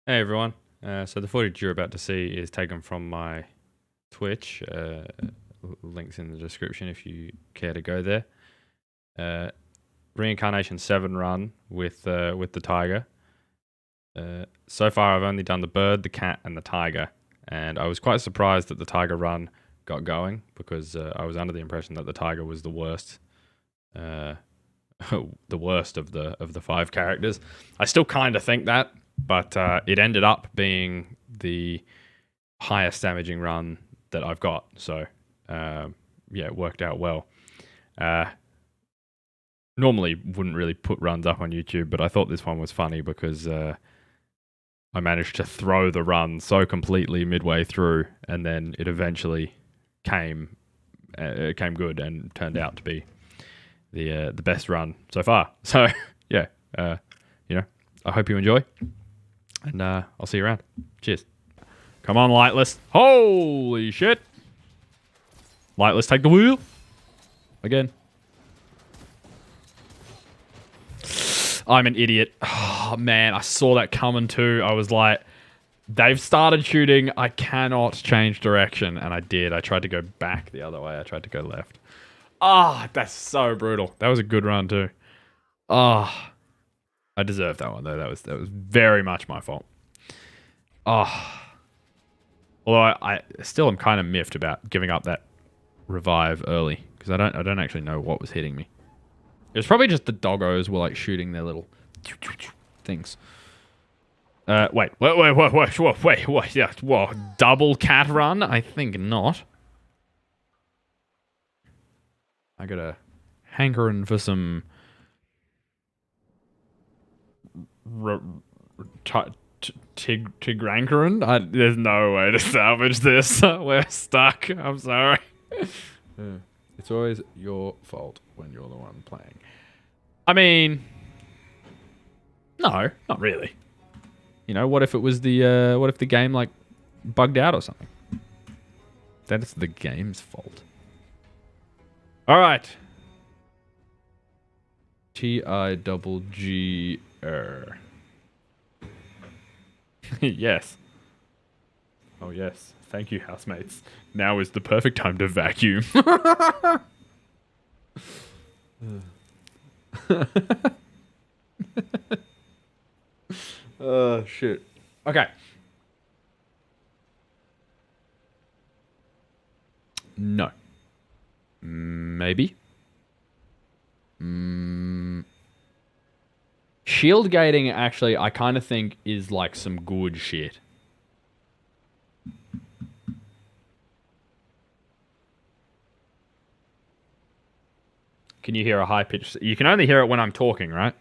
Hey everyone. So the footage you're about to see is taken from my Twitch. Links in the description if you care to go there. Reincarnation 7 run with the tiger. So far I've only done the bird, the cat, and the tiger, and I was quite surprised that the tiger run got going because I was under the impression that the tiger was the worst. The worst of the five characters. I still kind of think that, but it ended up being the highest damaging run that I've got. So yeah, it worked out well. Normally wouldn't really put runs up on YouTube, but I thought this one was funny because I managed to throw the run so completely midway through, and then it eventually came good and turned out to be the best run so far. So yeah, I hope you enjoy, and I'll see you around. Cheers. Come on, Lightless. Holy shit. Lightless, take the wheel. Again. I'm an idiot. Oh, man, I saw that coming too. I was like, they've started shooting. I cannot change direction. And I did. I tried to go back the other way. I tried to go left. Ah, oh, that's so brutal. That was a good run too. Ah. Oh, I deserved that one though. That was very much my fault. Oh. Although I still am kind of miffed about giving up that revive early because I don't actually know what was hitting me. It was probably just the doggos were like shooting their little things. Wait, yeah, whoa, double cat run? I think not. I got a hankering for some Tigrankarin? There's no way to salvage this. We're stuck. I'm sorry. It's always your fault when you're the one playing. I mean, no, not really. You know, what if it was what if the game like bugged out or something? That's the game's fault. All right. TIGGR. Yes. Oh yes. Thank you, housemates. Now is the perfect time to vacuum. Oh shit. Okay. No. Maybe. Shield gating, actually, I kind of think is like some good shit. Can you hear a high pitch? You can only hear it when I'm talking, right?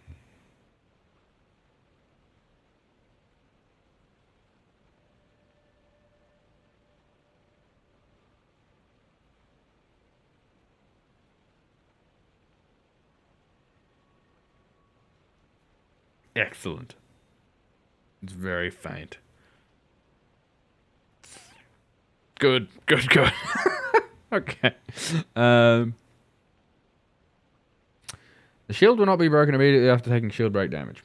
Excellent. It's very faint. Good. Okay. The shield will not be broken immediately after taking shield break damage.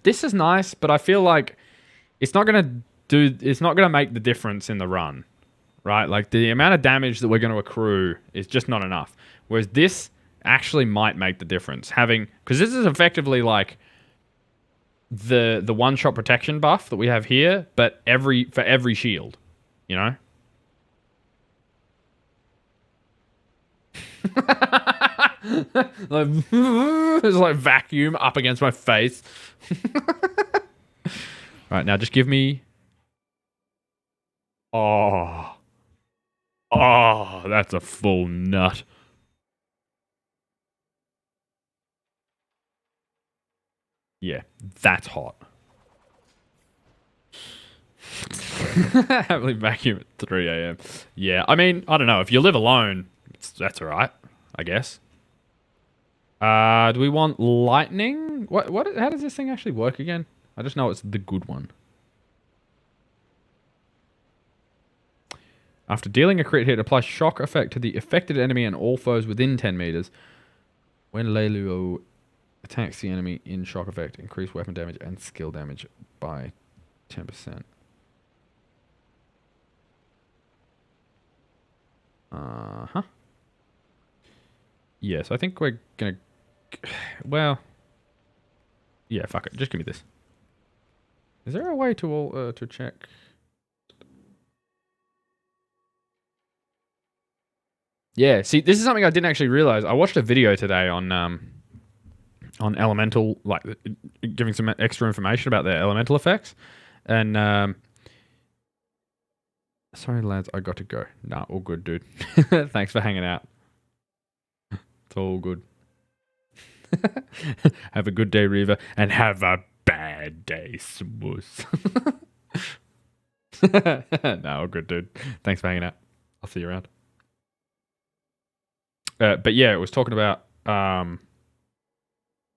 This is nice, but I feel like it's not gonna make the difference in the run. Right? Like the amount of damage that we're gonna accrue is just not enough. Whereas this actually might make the difference. Because this is effectively like the one-shot protection buff that we have here, but for every shield, you know? Like, it's like vacuum up against my face. Right, now just give me... Oh, that's a full nut. Yeah, that's hot. Heavily vacuum at 3 a.m. Yeah, I mean, I don't know. If you live alone, that's all right, I guess. Do we want lightning? How does this thing actually work again? I just know it's the good one. After dealing a crit hit, apply shock effect to the affected enemy and all foes within 10 meters. When Leiluo Attacks the enemy in shock effect. Increase weapon damage and skill damage by 10%. Uh-huh. Yes, I think we're gonna... Well... Yeah, fuck it. Just give me this. Is there a way to check? Yeah, see, this is something I didn't actually realize. I watched a video today on elemental, like giving some extra information about their elemental effects, and sorry lads, I got to go. Nah, all good, dude. Thanks for hanging out. It's all good. Have a good day, Reaver, and have a bad day, Smoose. No, all good, dude. Thanks for hanging out. I'll see you around. But yeah, it was talking about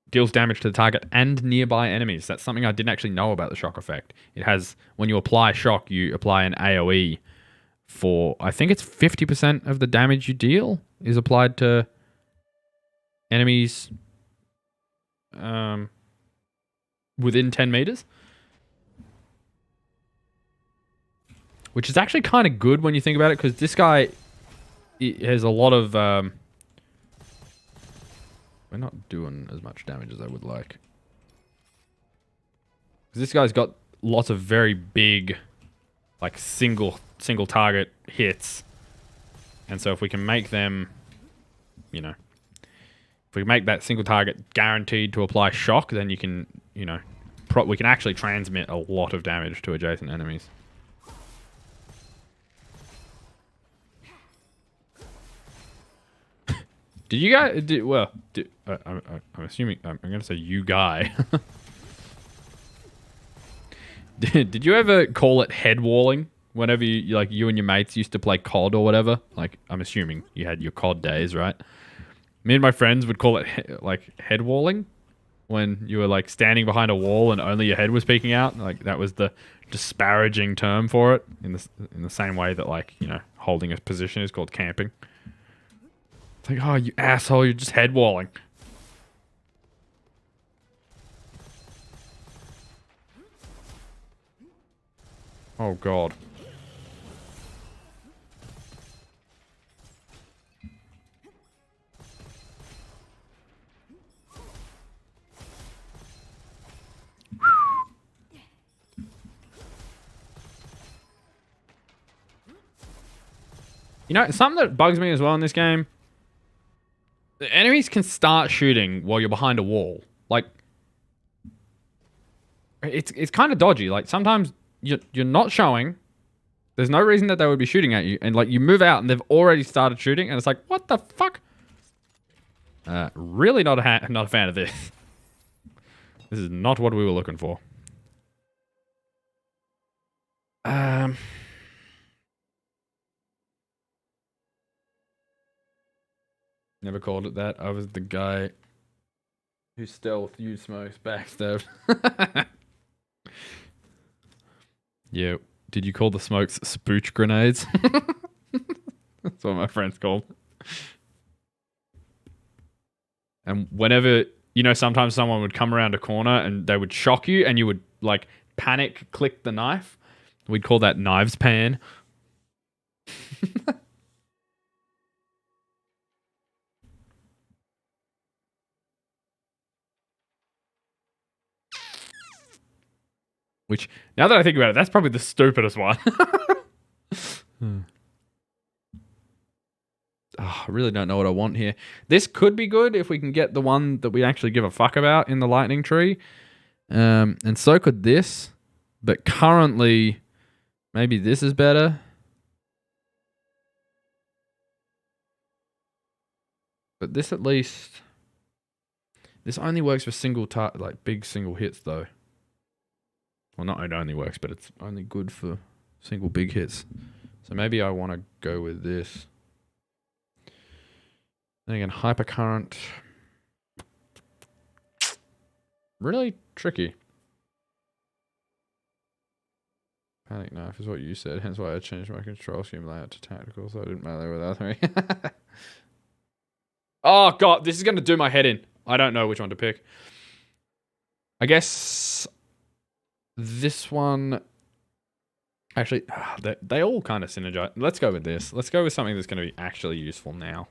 deals damage to the target and nearby enemies. That's something I didn't actually know about the shock effect. It has, when you apply shock, you apply an AoE for, I think it's 50% of the damage you deal is applied to enemies within 10 meters. Which is actually kind of good when you think about it, because this guy has a lot of... we're not doing as much damage as I would like. Because this guy's got lots of very big, like single target hits. And so if we can make them, you know, if we make that single target guaranteed to apply shock, then you can, you know, we can actually transmit a lot of damage to adjacent enemies. Did you guys... I'm assuming... I'm going to say you guy. Did you ever call it head walling? Whenever you and your mates used to play COD or whatever? Like, I'm assuming you had your COD days, right? Me and my friends would call it head walling. When you were like standing behind a wall and only your head was peeking out. Like, that was the disparaging term for it. In the same way that, like, you know, holding a position is called camping. It's like, oh, you asshole, you're just head walling. Oh, God. You know, something that bugs me as well in this game, the enemies can start shooting while you're behind a wall. Like, it's kind of dodgy. Like, sometimes you're not showing. There's no reason that they would be shooting at you. And, like, you move out and they've already started shooting. And it's like, what the fuck? Really not a fan of this. This is not what we were looking for. Never called it that. I was the guy who stealth used smokes backstabbed. Yeah. Did you call the smokes spooch grenades? That's what my friends called. And whenever, you know, sometimes someone would come around a corner and they would shock you and you would, like, panic click the knife. We'd call that knives pan. Which, now that I think about it, that's probably the stupidest one. I really don't know what I want here. This could be good if we can get the one that we actually give a fuck about in the lightning tree. And so could this. But currently, maybe this is better. But this at least... This only works for big single hits though. Well, not it only works, but it's only good for single big hits. So maybe I want to go with this. Then again, hypercurrent. Really tricky. Panic knife is what you said, hence why I changed my control scheme layout to tactical so I didn't melee with R3. Oh god, this is going to do my head in. I don't know which one to pick. I guess this one... Actually, they all kind of synergize. Let's go with this. Let's go with something that's going to be actually useful now.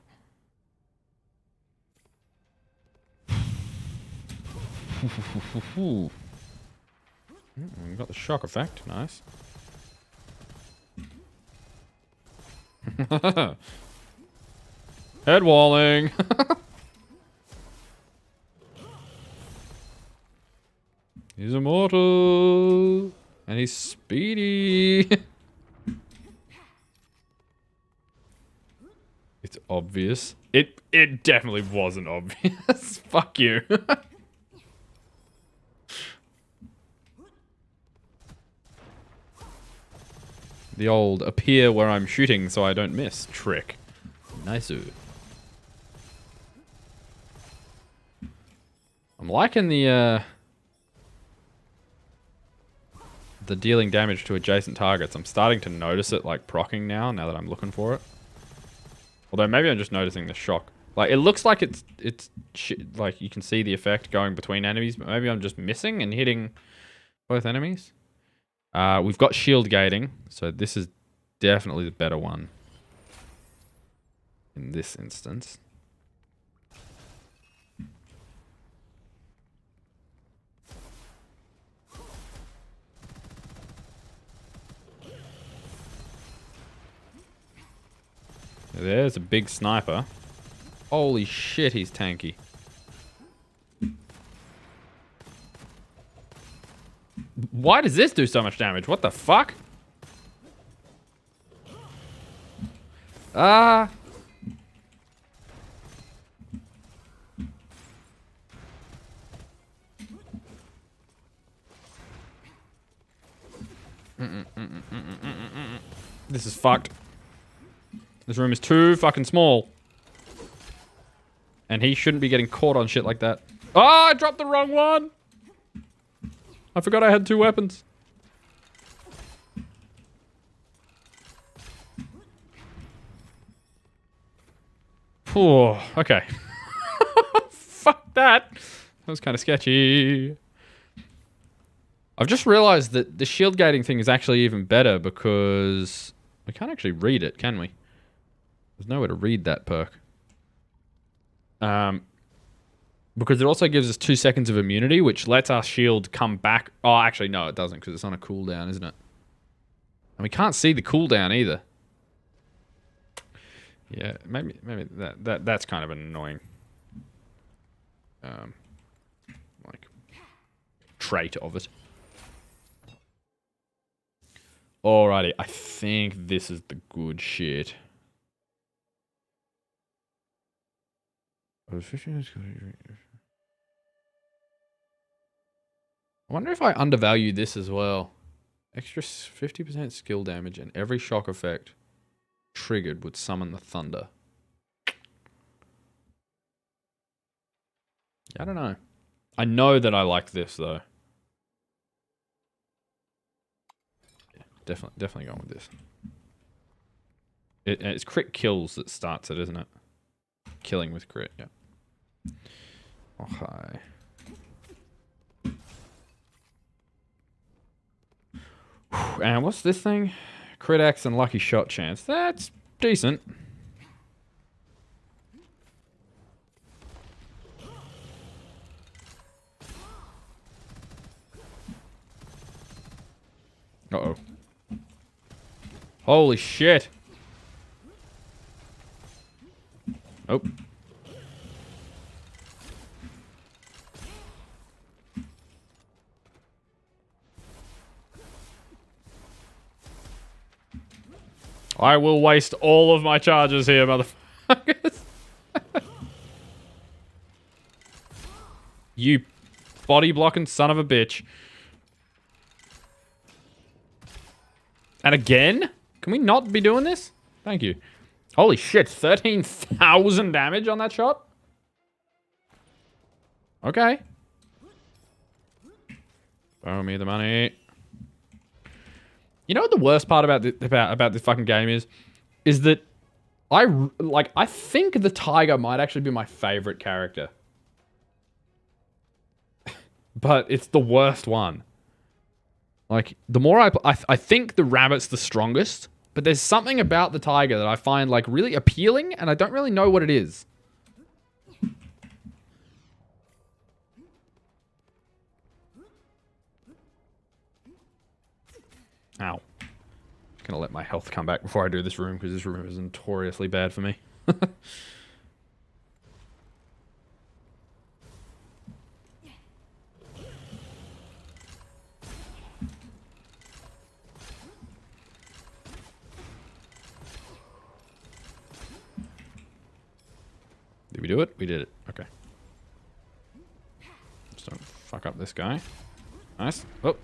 We've got the shock effect. Nice. Head walling. He's immortal. And he's speedy. It's obvious. It definitely wasn't obvious. Fuck you. The old appear where I'm shooting so I don't miss trick. Nice-oo. I'm liking the dealing damage to adjacent targets. I'm starting to notice it like proccing now that I'm looking for it. Although maybe I'm just noticing the shock. Like it looks like it's like you can see the effect going between enemies, but maybe I'm just missing and hitting both enemies. We've got shield gating, so this is definitely the better one in this instance. There's a big sniper. Holy shit, he's tanky. Why does this do so much damage? What the fuck? Ah. This is fucked. This room is too fucking small. And he shouldn't be getting caught on shit like that. Oh, I dropped the wrong one! I forgot I had two weapons. Oh, okay. Fuck that. That was kind of sketchy. I've just realized that the shield gating thing is actually even better because we can't actually read it, can we? There's nowhere to read that perk. Because it also gives us 2 seconds of immunity, which lets our shield come back. Oh, actually, no, it doesn't, because it's on a cooldown, isn't it? And we can't see the cooldown either. Yeah, maybe that's kind of annoying. Like trait of it. Alrighty, I think this is the good shit. I wonder if I undervalue this as well. Extra 50% skill damage and every shock effect triggered would summon the thunder. Yeah, I don't know. I know that I like this though. Yeah, definitely going with this. It's crit kills that starts it, isn't it? Killing with crit, yeah. Okay. And what's this thing? Crit X and lucky shot chance. That's decent. Uh-oh. Holy shit. Oh. I will waste all of my charges here, motherfuckers. You body blocking son of a bitch. And again? Can we not be doing this? Thank you. Holy shit, 13,000 damage on that shot? Okay. Throw me the money. You know what the worst part about this fucking game is? Is that I think the tiger might actually be my favorite character. but it's the worst one. Like, the more I think the rabbit's the strongest, but there's something about the tiger that I find, like, really appealing, and I don't really know what it is. Ow. Gonna let my health come back before I do this room, because this room is notoriously bad for me. Did we do it? We did it. Okay. Just don't fuck up this guy. Nice. Oh,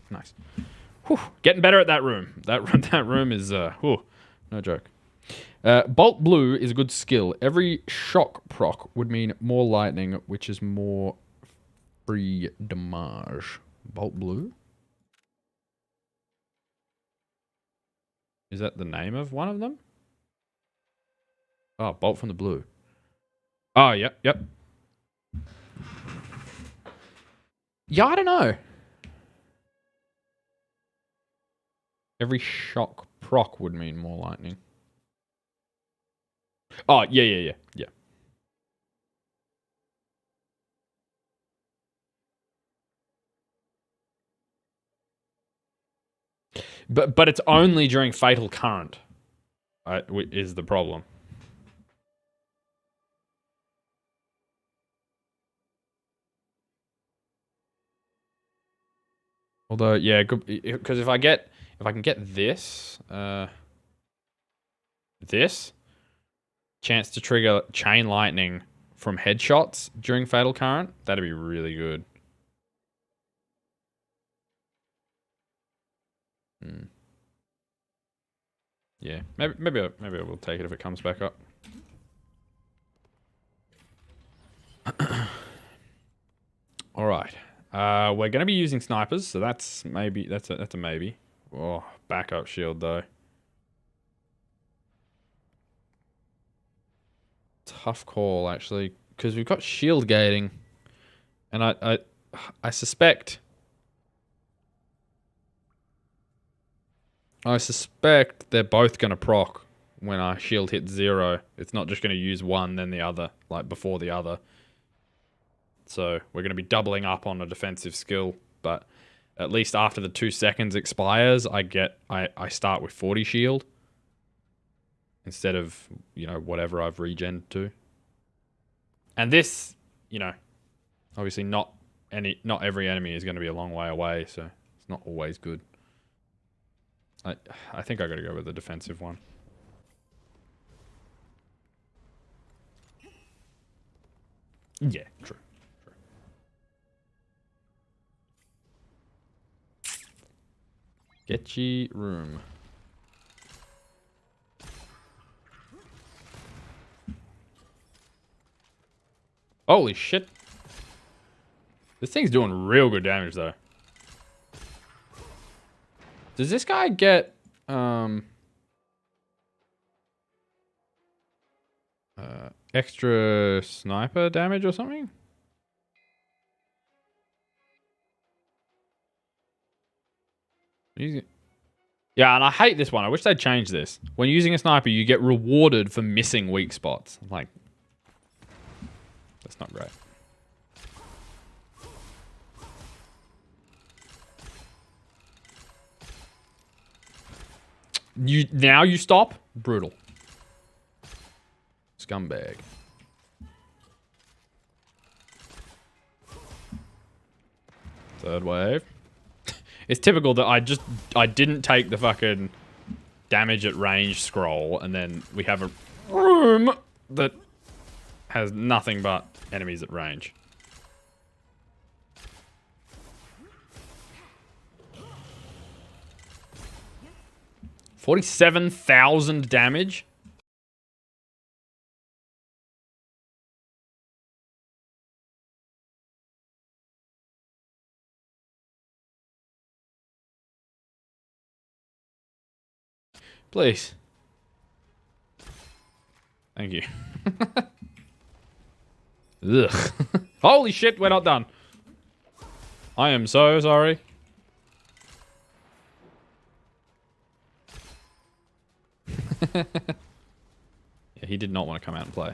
nice. Whew. Getting better at that room. That room is, whew, no joke. Bolt Blue is a good skill. Every shock proc would mean more lightning, which is more free damage. Bolt Blue? Is that the name of one of them? Oh, Bolt from the Blue. Oh, yep. Yeah, I don't know. Every shock proc would mean more lightning. Oh, yeah. But it's only during Fatal Current, is the problem. Although, yeah, because if I can get this, this chance to trigger chain lightning from headshots during Fatal Current, that'd be really good. Yeah, maybe I will take it if it comes back up. All right, we're gonna be using snipers, so that's a maybe. Oh, backup shield though. Tough call actually, because we've got shield gating, and I suspect they're both going to proc when our shield hits 0. It's not just going to use one, then the other, like before the other. So we're going to be doubling up on a defensive skill, but at least after the 2 seconds expires, I start with 40 shield instead of, whatever I've regened to. And this, obviously not every enemy is going to be a long way away, so it's not always good. I think I got to go with the defensive one. Yeah, true. Sketchy room. Holy shit. This thing's doing real good damage though. Does this guy get extra sniper damage or something? Yeah, and I hate this one. I wish they'd change this. When using a sniper, you get rewarded for missing weak spots. Like, that's not great. Now you stop? Brutal. Scumbag. Third wave. It's typical that I didn't take the fucking damage at range scroll, and then we have a room that has nothing but enemies at range. $47,000 damage? Please. Thank you. Ugh. Holy shit, we're not done. I am so sorry. Yeah, he did not want to come out and play.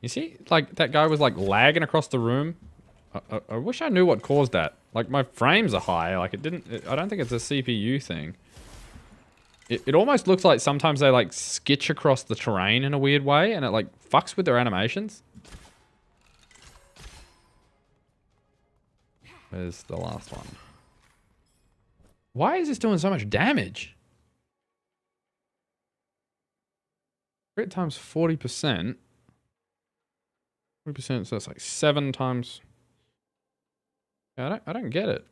You see, like, that guy was, like, lagging across the room. I wish I knew what caused that. Like, my frames are high. Like, it didn't... I don't think it's a CPU thing. It almost looks like sometimes they, like, skitch across the terrain in a weird way, and it, like, fucks with their animations. Where's the last one? Why is this doing so much damage? Crit times 40%. 40%, so that's like 7 times... Yeah, I don't get it.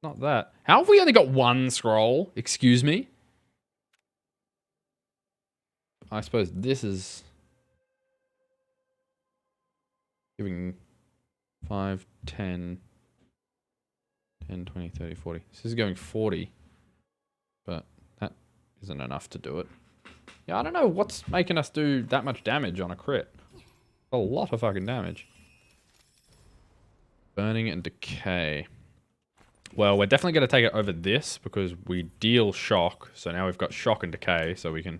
Not that. How have we only got 1 scroll? Excuse me? I suppose this is... giving 5, 10... 10, 20, 30, 40. This is going 40. But that isn't enough to do it. Yeah, I don't know what's making us do that much damage on a crit. A lot of fucking damage. Burning and decay. Well, we're definitely going to take it over this because we deal shock. So now we've got shock and decay, so we can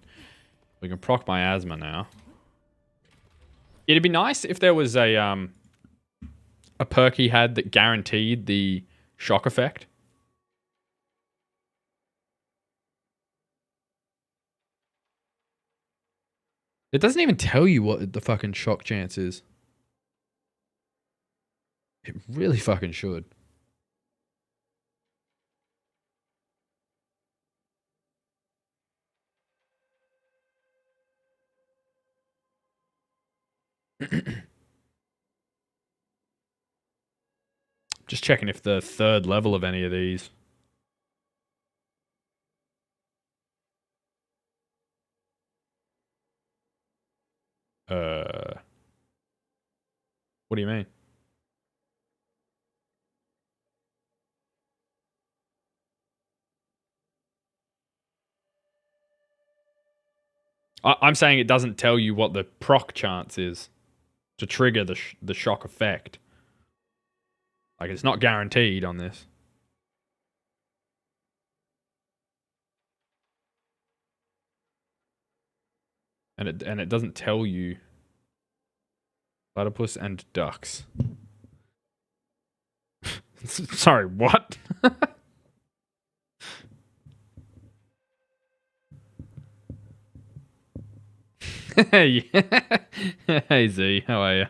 proc miasma now. It'd be nice if there was a perk he had that guaranteed the shock effect. It doesn't even tell you what the fucking shock chance is. It really fucking should. Just checking if the 3rd level of any of these. What do you mean? I'm saying it doesn't tell you what the proc chance is to trigger the shock effect. Like, it's not guaranteed on this. And it doesn't tell you. Platypus and ducks. Sorry, what? Hey, hey Z, how are you?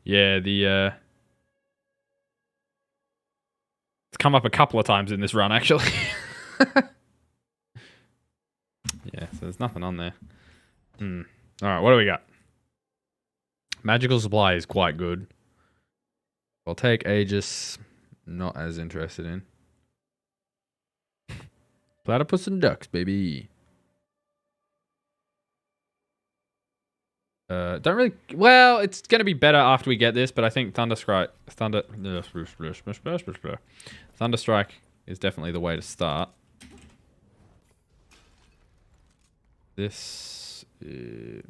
Yeah, it's come up a couple of times in this run actually. Yeah, so there's nothing on there. Alright, what do we got? Magical supply is quite good. I'll take Aegis. Not as interested in. Platypus and ducks, baby. Don't really... Well, it's going to be better after we get this, but I think Thunderstrike is definitely the way to start. This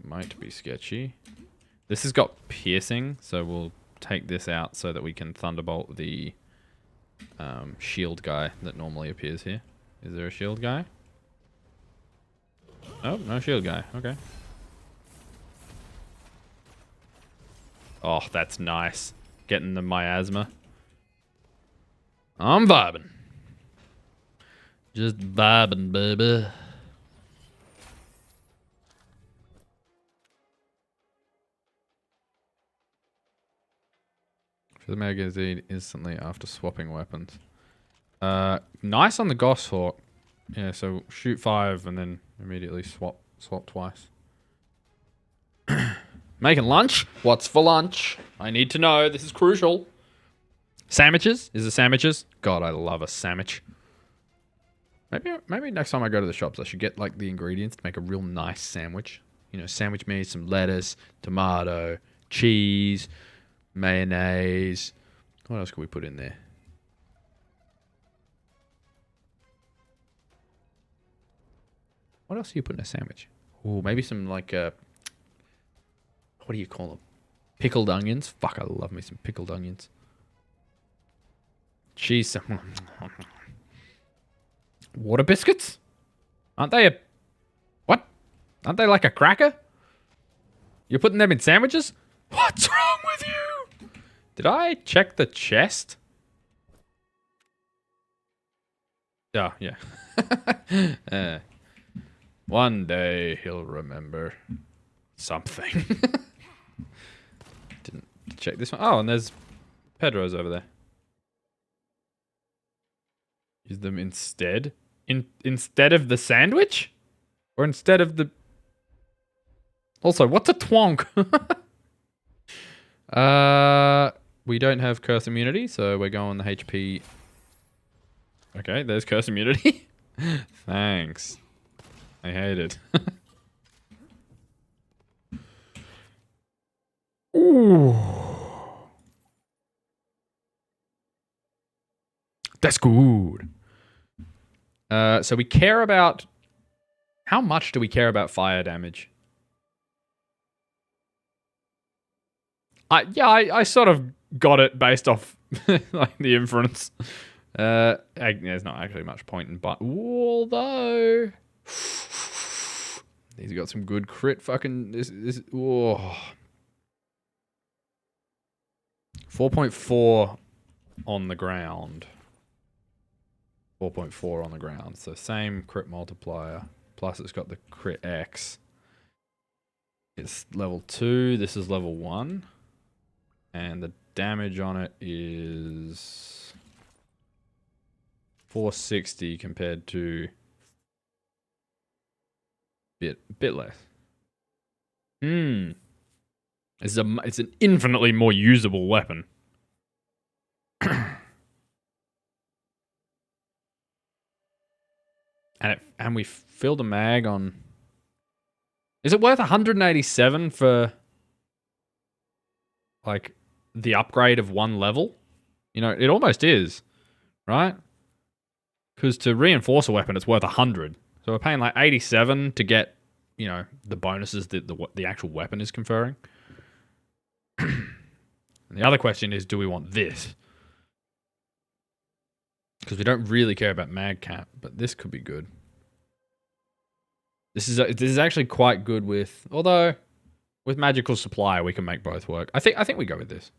might be sketchy. This has got piercing, so we'll take this out so that we can Thunderbolt the shield guy that normally appears here. Is there a shield guy? Oh, no shield guy. Okay. Oh, that's nice. Getting the miasma. I'm vibing. Just vibing, baby. For the magazine instantly after swapping weapons. Nice on the Goshawk. Yeah, so shoot 5 and then immediately swap twice. Making lunch? What's for lunch? I need to know. This is crucial. Sandwiches? Is it sandwiches? God, I love a sandwich. Maybe next time I go to the shops, I should get like the ingredients to make a real nice sandwich. You know, sandwich meat, some lettuce, tomato, cheese, mayonnaise. What else could we put in there? What else do you put in a sandwich? Ooh, maybe some like what do you call them? Pickled onions. Fuck, I love me some pickled onions. Cheese. Water biscuits? Aren't they a... What? Aren't they like a cracker? You're putting them in sandwiches? What's wrong with you? Did I check the chest? Oh, yeah. One day he'll remember something. Didn't check this one. Oh, and there's Pedro's over there. Use them instead? Instead of the sandwich? Or instead of the... Also, what's a twonk? We don't have curse immunity, so we're going the HP. Okay, there's curse immunity. Thanks. I hate it. Ooh. That's good. So we care about... How much do we care about fire damage? I sort of got it based off like the inference. There's not actually much point in, but although these have got some good crit fucking this 4.4 on the ground. 4.4 on the ground. So same crit multiplier. Plus it's got the crit X. It's level 2. This is level 1. And the damage on it is 460 compared to bit less. It's an infinitely more usable weapon. And we filled a mag on... Is it worth 187 for like the upgrade of one level? You know, it almost is, right? Because to reinforce a weapon, it's worth 100. So we're paying like 87 to get, you know, the bonuses that the actual weapon is conferring. And the other question is, do we want this? Because we don't really care about mag cap, but this could be good. This is actually quite good with, although with magical supply we can make both work. I think we go with this.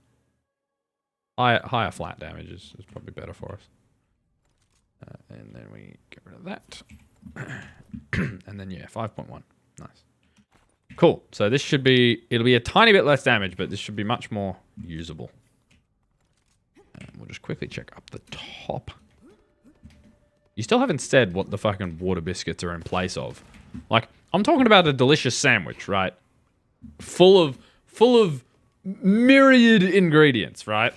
Higher flat damage is probably better for us. And then we get rid of that. And then yeah, 5.1. Nice. Cool. So this should be, it'll be a tiny bit less damage, but this should be much more usable. And we'll just quickly check up the top. You still haven't said what the fucking water biscuits are in place of. Like, I'm talking about a delicious sandwich, right? Full of myriad ingredients, right?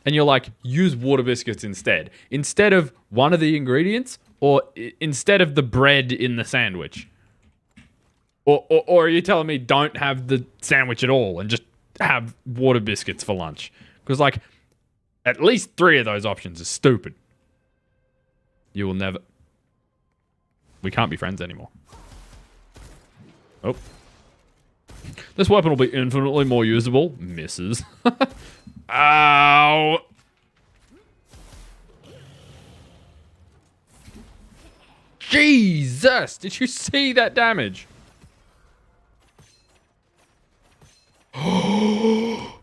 And you're like, use water biscuits instead. Instead of one of the ingredients, or instead of the bread in the sandwich. Or are you telling me don't have the sandwich at all and just have water biscuits for lunch? Because, like, at least 3 of those options are stupid. You will never... We can't be friends anymore. Oh. This weapon will be infinitely more usable. Misses. Ow! Jesus! Did you see that damage? Oh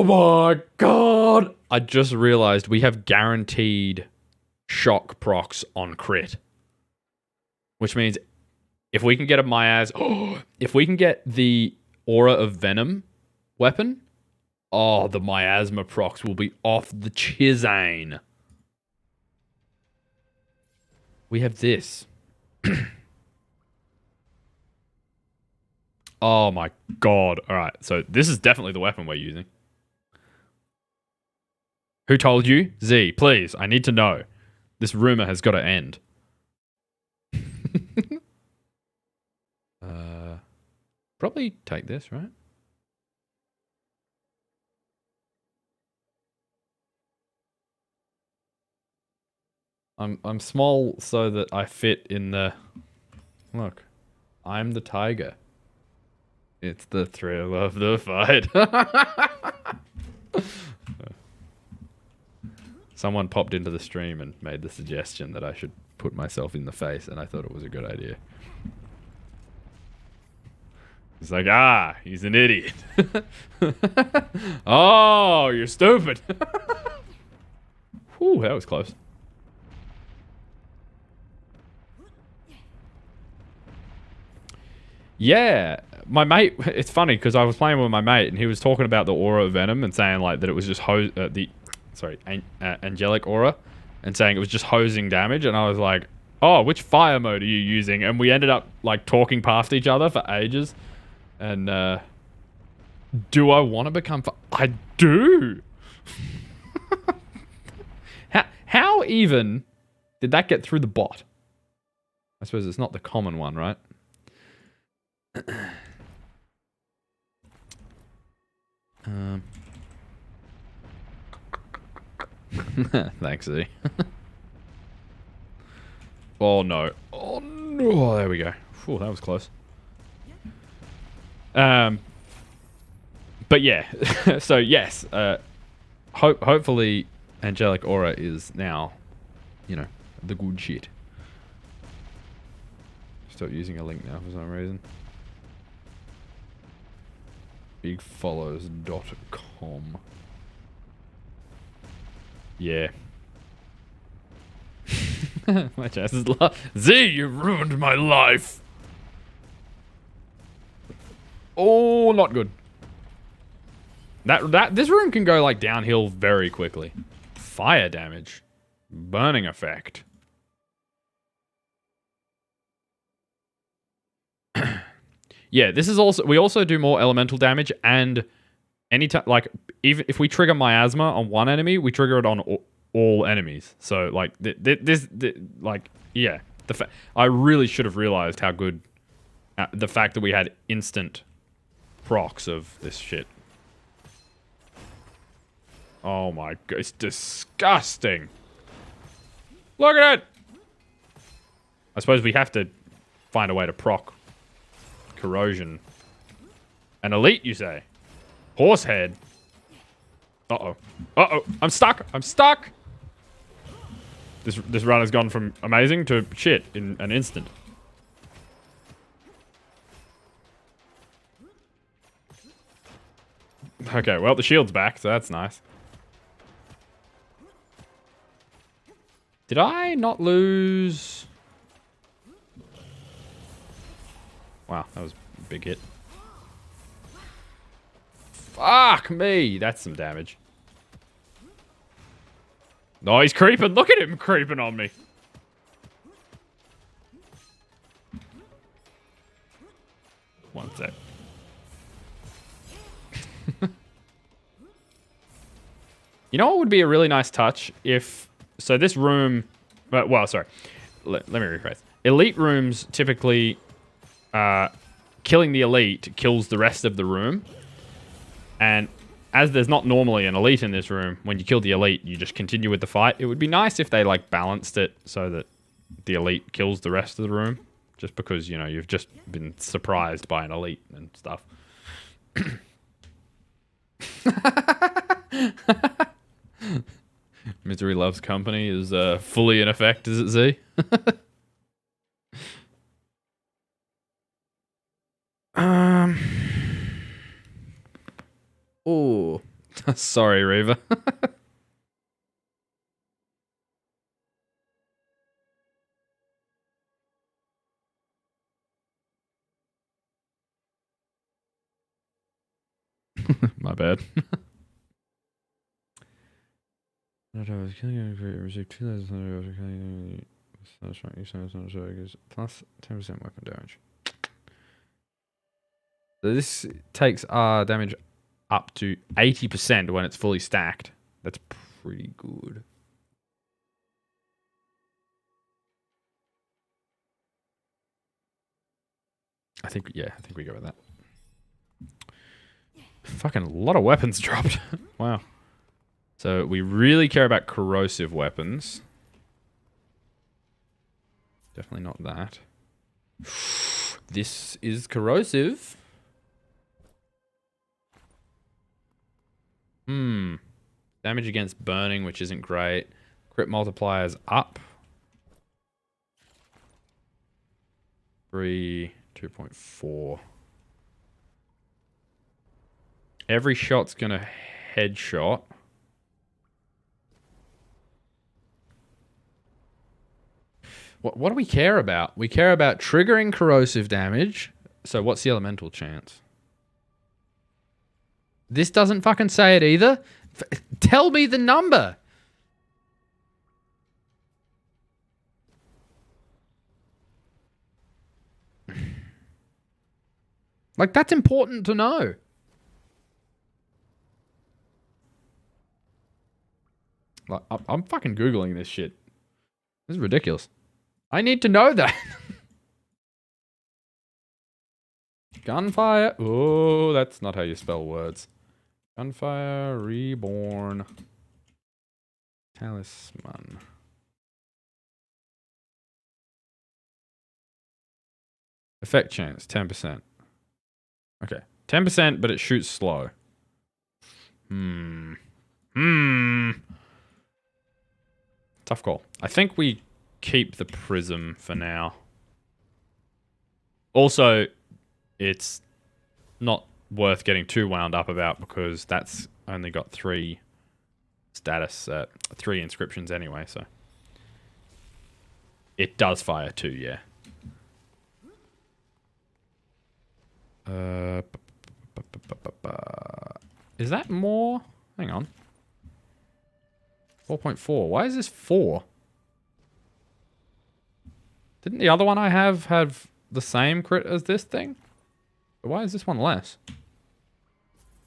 my god! I just realized we have guaranteed shock procs on crit. Which means if we can get a if we can get the Aura of Venom weapon, oh, the miasma procs will be off the chisane. We have this. Oh my god. Alright, so this is definitely the weapon we're using. Who told you? Z, please, I need to know. This rumor has got to end. Probably take this, right? I'm small so that I fit in the... Look. I'm the tiger. It's the thrill of the fight. Someone popped into the stream and made the suggestion that I should put myself in the face, and I thought it was a good idea. It's like, ah, he's an idiot. Oh, you're stupid. Whew, that was close. Yeah, my mate, it's funny because I was playing with my mate and he was talking about the aura of Venom and saying like that it was just angelic aura, and saying it was just hosing damage, and I was like, oh, which fire mode are you using? And we ended up like talking past each other for ages. And do I want to become I do. How even did that get through the bot? I suppose it's not the common one, right? Thanks, Z. Oh no. Oh no. There we go. Phew, that was close. But yeah. So yes, hopefully angelic aura is now, you know, the good shit. Stop using a link now for some reason. Bigfollows.com. Yeah. My chances Z, you ruined my life. Oh, not good. This room can go like downhill very quickly. Fire damage. Burning effect. Yeah, this is also, we also do more elemental damage, and anytime, like, even if we trigger miasma on one enemy, we trigger it on all enemies. So like yeah, I really should have realized how good the fact that we had instant procs of this shit. Oh my god, it's disgusting. Look at it. I suppose we have to find a way to proc corrosion. An elite, you say? Horsehead. Uh-oh. Uh-oh. I'm stuck. I'm stuck. This run has gone from amazing to shit in an instant. Okay, well, the shield's back, so that's nice. Did I not lose? Wow, that was a big hit. Fuck me! That's some damage. No, he's creeping. Look at him creeping on me. One sec. You know what would be a really nice touch if... So this room... Well, sorry. Let me rephrase. Elite rooms typically... killing the elite kills the rest of the room. And as there's not normally an elite in this room, when you kill the elite, you just continue with the fight. It would be nice if they, like, balanced it so that the elite kills the rest of the room. Just because, you know, you've just been surprised by an elite and stuff. Misery Loves Company is fully in effect, is it, Z? Oh, sorry, Reaver. My bad. Plus 10% weapon damage. So this takes damage up to 80% when it's fully stacked. That's pretty good. I think we go with that. Fucking a lot of weapons dropped. Wow. So we really care about corrosive weapons. Definitely not that. This is corrosive. Damage against burning, which isn't great. Crit multipliers up. 2.4. Every shot's gonna headshot. What do we care about? We care about triggering corrosive damage. So what's the elemental chance? This doesn't fucking say it either. Tell me the number. Like, that's important to know. Like, I'm fucking Googling this shit. This is ridiculous. I need to know that. Gunfire. Oh, that's not how you spell words. Gunfire, Reborn. Talisman. Effect chance, 10%. Okay. 10%, but it shoots slow. Tough call. I think we keep the prism for now. Also, it's not worth getting too wound up about because that's only got 3 status, 3 inscriptions anyway, so. It does fire too, yeah. Is that more? Hang on. 4.4. Why is this 4? Didn't the other one I have the same crit as this thing? But why is this one less?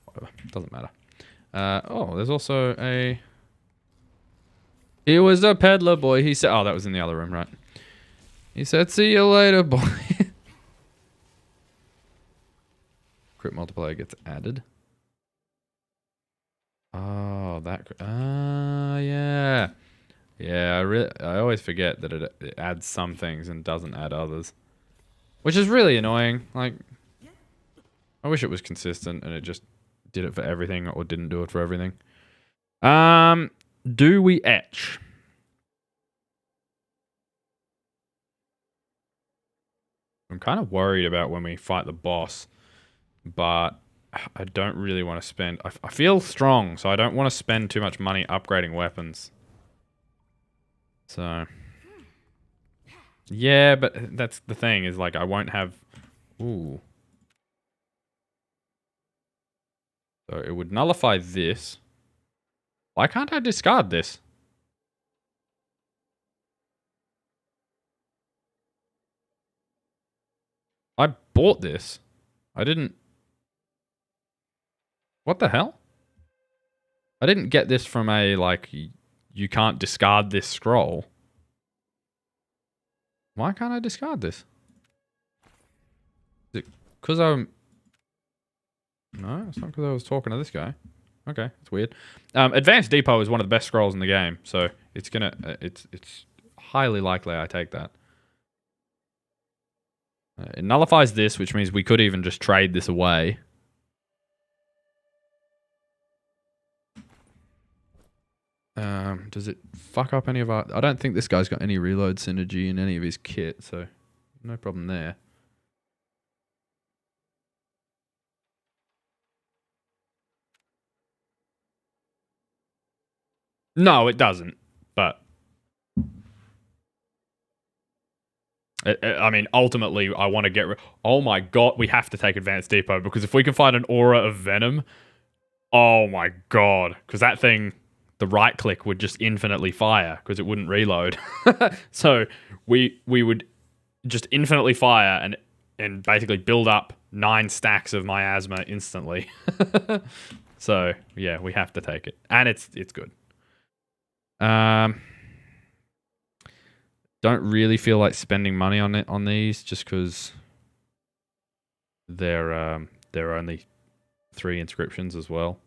Whatever. Doesn't matter. Oh, there's also a... He was a peddler boy. He said... Oh, that was in the other room, right? He said, see you later, boy. Crit multiplier gets added. Oh, that... yeah. Yeah, I always forget that it adds some things and doesn't add others. Which is really annoying. Like, I wish it was consistent and it just did it for everything or didn't do it for everything. Do we etch? I'm kind of worried about when we fight the boss, but I don't really want to spend... I feel strong, so I don't want to spend too much money upgrading weapons. So... Yeah, but that's the thing, is like I won't have... Ooh. So it would nullify this. Why can't I discard this? I bought this. I didn't... What the hell? I didn't get this from a, like, you can't discard this scroll. Why can't I discard this? Is it because I'm... No, it's not because I was talking to this guy. Okay, it's weird. Advanced Depot is one of the best scrolls in the game, so it's gonna... it's highly likely I take that. It nullifies this, which means we could even just trade this away. Does it fuck up any of our... I don't think this guy's got any reload synergy in any of his kit, so no problem there. No, it doesn't, but... I mean, ultimately, I want to get... Oh my god, we have to take Advanced Depot, because if we can find an Aura of Venom... Oh my god, because that thing... The right click would just infinitely fire because it wouldn't reload. So we would just infinitely fire and basically build up 9 stacks of miasma instantly. So yeah, we have to take it, and it's good. Don't really feel like spending money on these just because they're only 3 inscriptions as well.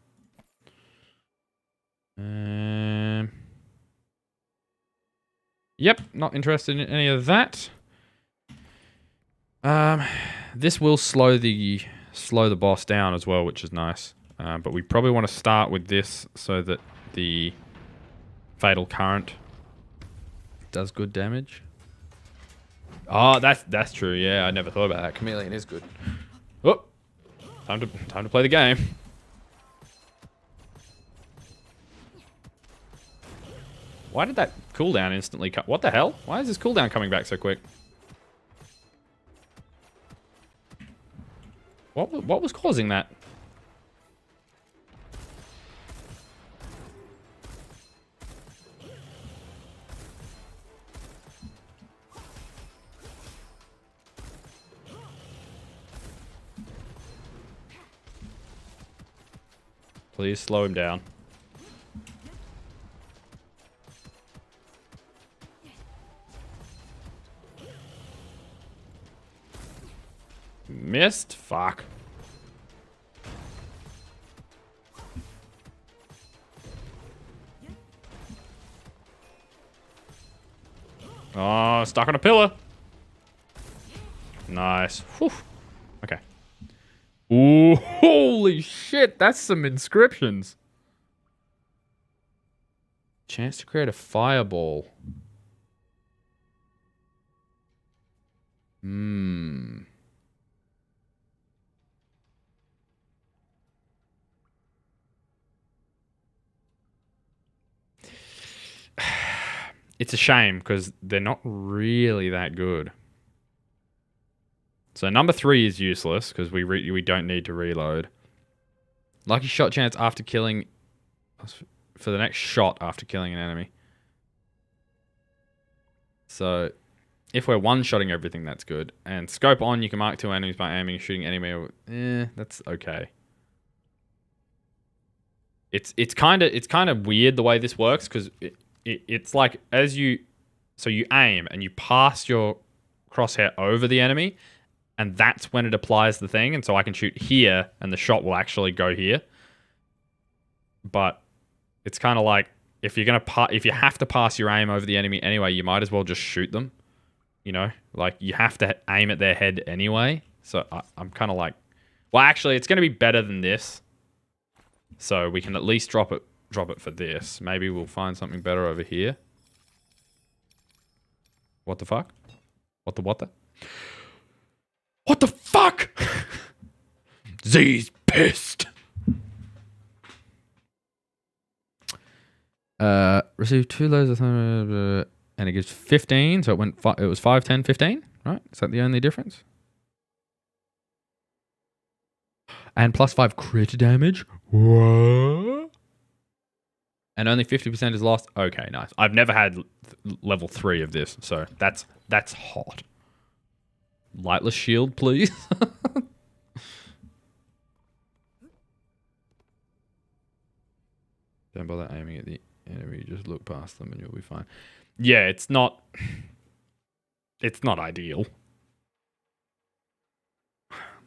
Yep, not interested in any of that. This will slow the boss down as well, which is nice. But we probably want to start with this so that the fatal current does good damage. Oh, that's true. Yeah, I never thought about that. Chameleon is good. Oh, time to play the game. Why did that cooldown instantly cut? What the hell? Why is this cooldown coming back so quick? What was causing that? Please slow him down. Missed? Fuck. Oh, stuck on a pillar. Nice. Whew. Okay. Ooh, holy shit. That's some inscriptions. Chance to create a fireball. Hmm. It's a shame because they're not really that good. So number 3 is useless because we don't need to reload. Lucky shot chance after killing... For the next shot after killing an enemy. So if we're one-shotting everything, that's good. And scope on, you can mark 2 enemies by aiming and shooting enemy. That's okay. It's kind of weird the way this works because it's like so you aim and you pass your crosshair over the enemy, and that's when it applies the thing. And so I can shoot here, and the shot will actually go here. But it's kind of like if you have to pass your aim over the enemy anyway, you might as well just shoot them. You know, like you have to aim at their head anyway. So I'm kind of like, well, actually, it's going to be better than this. So we can at least drop it for this. Maybe we'll find something better over here. What the fuck? What the? What the fuck? Z's pissed. Received 2 loads of thunder, and it gives 15. So it was 5, 10, 15. Right? Is that the only difference? And plus 5 crit damage. What? And only 50% is lost. Okay, nice. I've never had level 3 of this, so that's hot. Lightless shield, please. Don't bother aiming at the enemy. Just look past them and you'll be fine. Yeah, it's not ideal.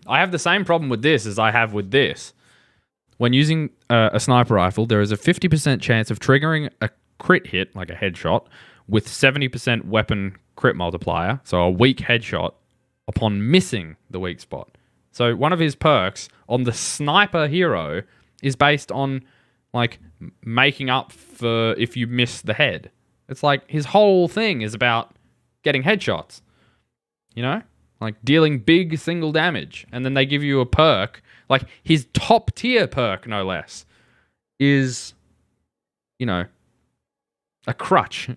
I have the same problem with this as I have with this. When using a sniper rifle, there is a 50% chance of triggering a crit hit, like a headshot, with 70% weapon crit multiplier, so a weak headshot, upon missing the weak spot. So one of his perks on the sniper hero is based on like making up for if you miss the head. It's like his whole thing is about getting headshots, you know? Like dealing big single damage. And then they give you a perk, like his top tier perk, no less, is, you know, a crutch.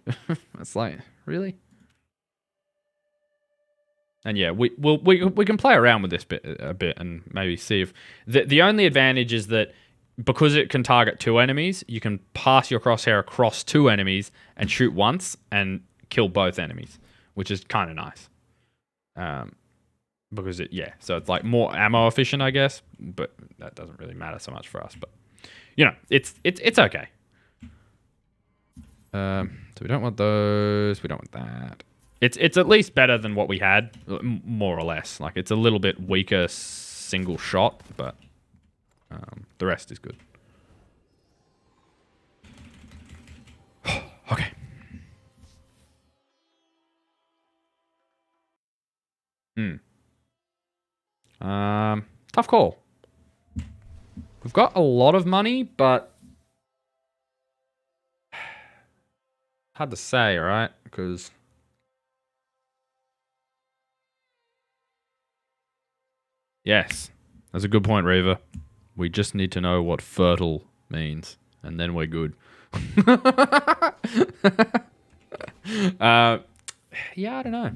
It's like, really? And yeah, we can play around with this a bit and maybe see if... The only advantage is that because it can target 2 enemies, you can pass your crosshair across 2 enemies and shoot once and kill both enemies, which is kind of nice. Because so it's like more ammo efficient, I guess, but that doesn't really matter so much for us. But you know, it's okay. So we don't want those. We don't want that. It's at least better than what we had, more or less. Like it's a little bit weaker single shot, but the rest is good. Okay. Tough call. We've got a lot of money, but hard to say, right? Because yes, that's a good point, Reaver. We just need to know what fertile means, and then we're good. Yeah, I don't know.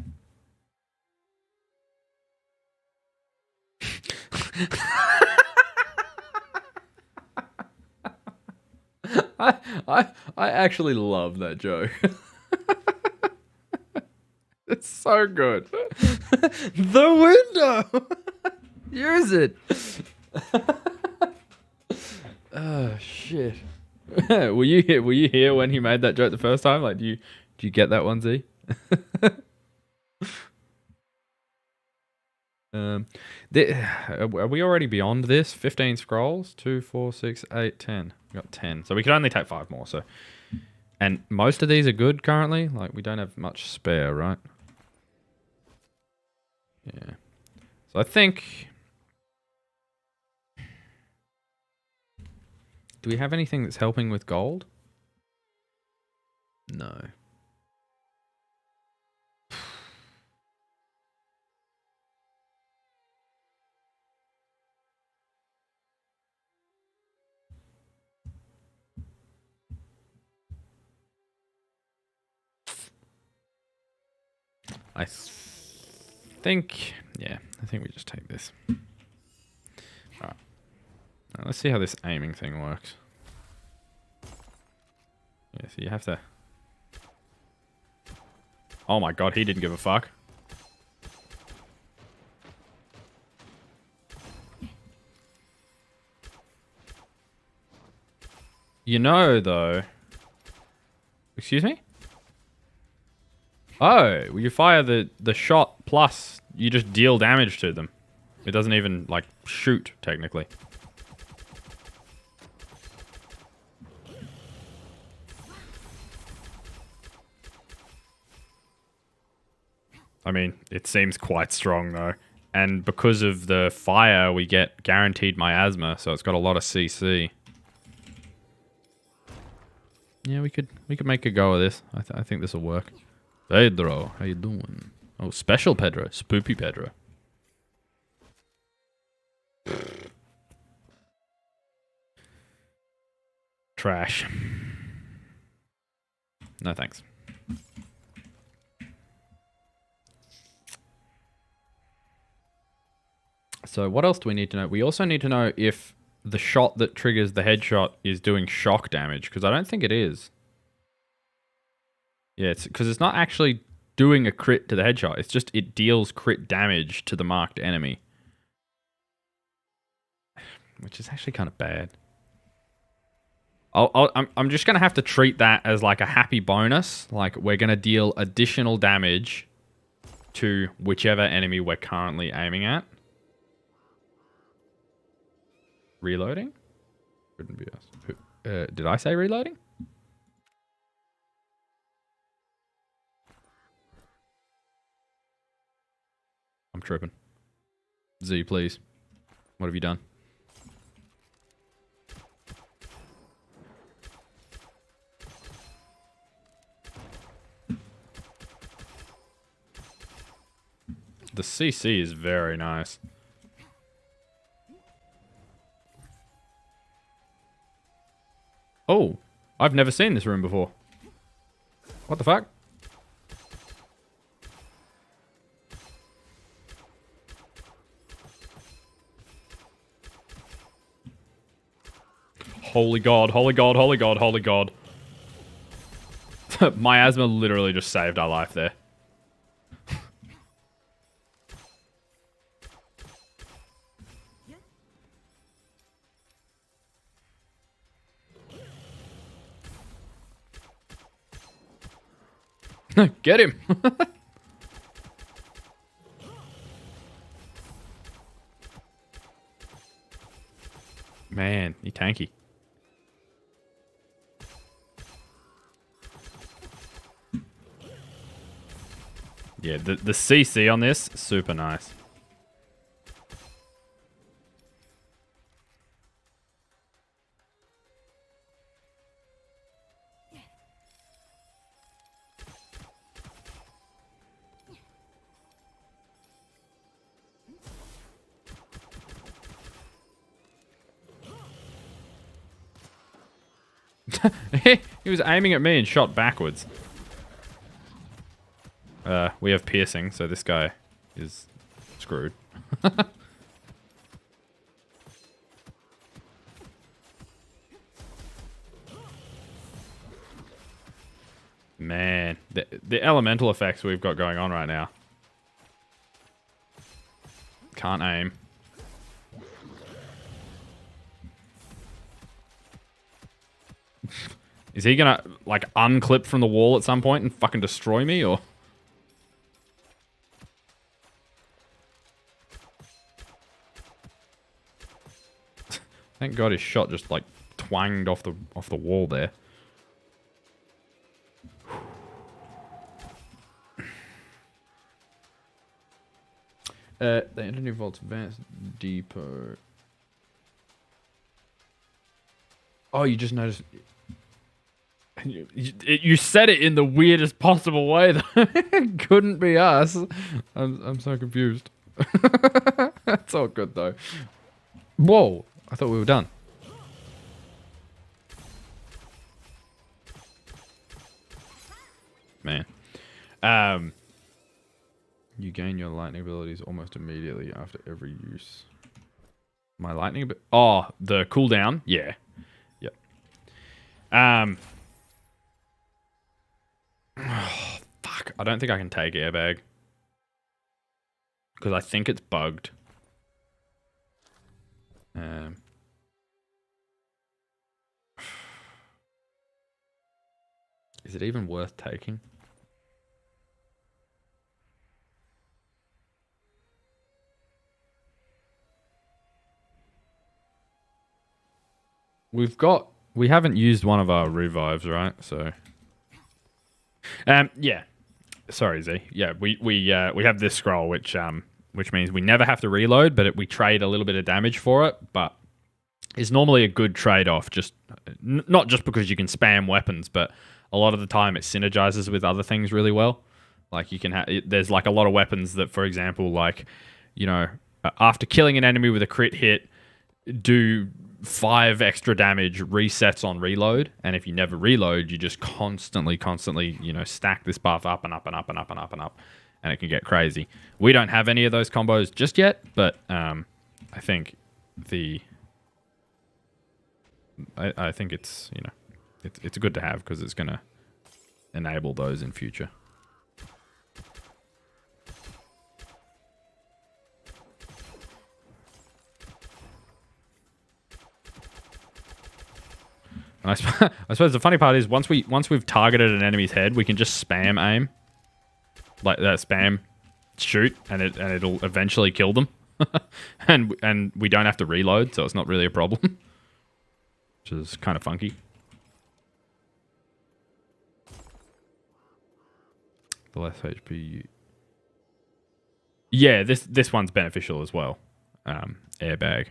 I actually love that joke. It's so good. The window. Use it. Oh shit. Were you here when he made that joke the first time? Like, do you get that one, Z? Are we already beyond this? 15 scrolls? 2, 4, 6, 8, 10. We got 10. So we can only take 5 more. So, and most of these are good currently. Like, we don't have much spare, right? Yeah. So I think... Do we have anything that's helping with gold? No. I think... Yeah, I think we just take this. Alright. Now let's see how this aiming thing works. Yeah, so you have to... Oh my god, he didn't give a fuck. You know, though... Excuse me? Oh, well, you fire the shot plus you just deal damage to them. It doesn't even, like, shoot, technically. I mean, it seems quite strong, though. And because of the fire, we get guaranteed miasma, so it's got a lot of CC. Yeah, we could make a go of this. I think this will work. Pedro, how you doing? Oh, special Pedro. Spoopy Pedro. Trash. No thanks. So what else do we need to know? We also need to know if the shot that triggers the headshot is doing shock damage, because I don't think it is. Yeah, it's because it's not actually doing a crit to the headshot. It's just it deals crit damage to the marked enemy. Which is actually kind of bad. I'm just going to have to treat that as like a happy bonus. Like, we're going to deal additional damage to whichever enemy we're currently aiming at. Reloading? Couldn't be us. Did I say reloading? I'm tripping. Z, please. What have you done? The CC is very nice. Oh, I've never seen this room before. What the fuck? Holy god, holy god, holy god, holy god. Miasma literally just saved our life there. Get him! Man, you tanky. Yeah, the CC on this, super nice. He was aiming at me and shot backwards. We have piercing, so this guy is screwed. Man, the elemental effects we've got going on right now. Can't aim. Is he gonna, like, unclip from the wall at some point and fucking destroy me, or? Thank God his shot just, like, twanged off the wall there. The Engineer Vault's Advanced Depot. Oh, you just noticed... You said it in the weirdest possible way. That couldn't be us. I'm so confused. That's all good, though. Whoa. I thought we were done. Man. You gain your lightning abilities almost immediately after every use. My lightning ability? Oh, the cooldown? Yeah. Yep. Oh, fuck. I don't think I can take airbag. Because I think it's bugged. Is it even worth taking? We haven't used one of our revives, right? So, yeah. Sorry, Z. Yeah, we have this scroll, which means we never have to reload, but we trade a little bit of damage for it. But it's normally a good trade-off, just not just because you can spam weapons, but a lot of the time it synergizes with other things really well. Like you can there's like a lot of weapons that, for example, like, you know, after killing an enemy with a crit hit, do 5 extra damage resets on reload, and if you never reload, you just constantly, you know, stack this buff up and up and up and up and up and up, and it can get crazy. We don't have any of those combos just yet, but I think I think it's, you know, it's good to have because it's gonna enable those in future. And I suppose the funny part is once we've targeted an enemy's head, we can just spam aim, like that, spam shoot, and it'll eventually kill them, and we don't have to reload, so it's not really a problem, which is kind of funky. The less HP. Yeah, this one's beneficial as well. Airbag.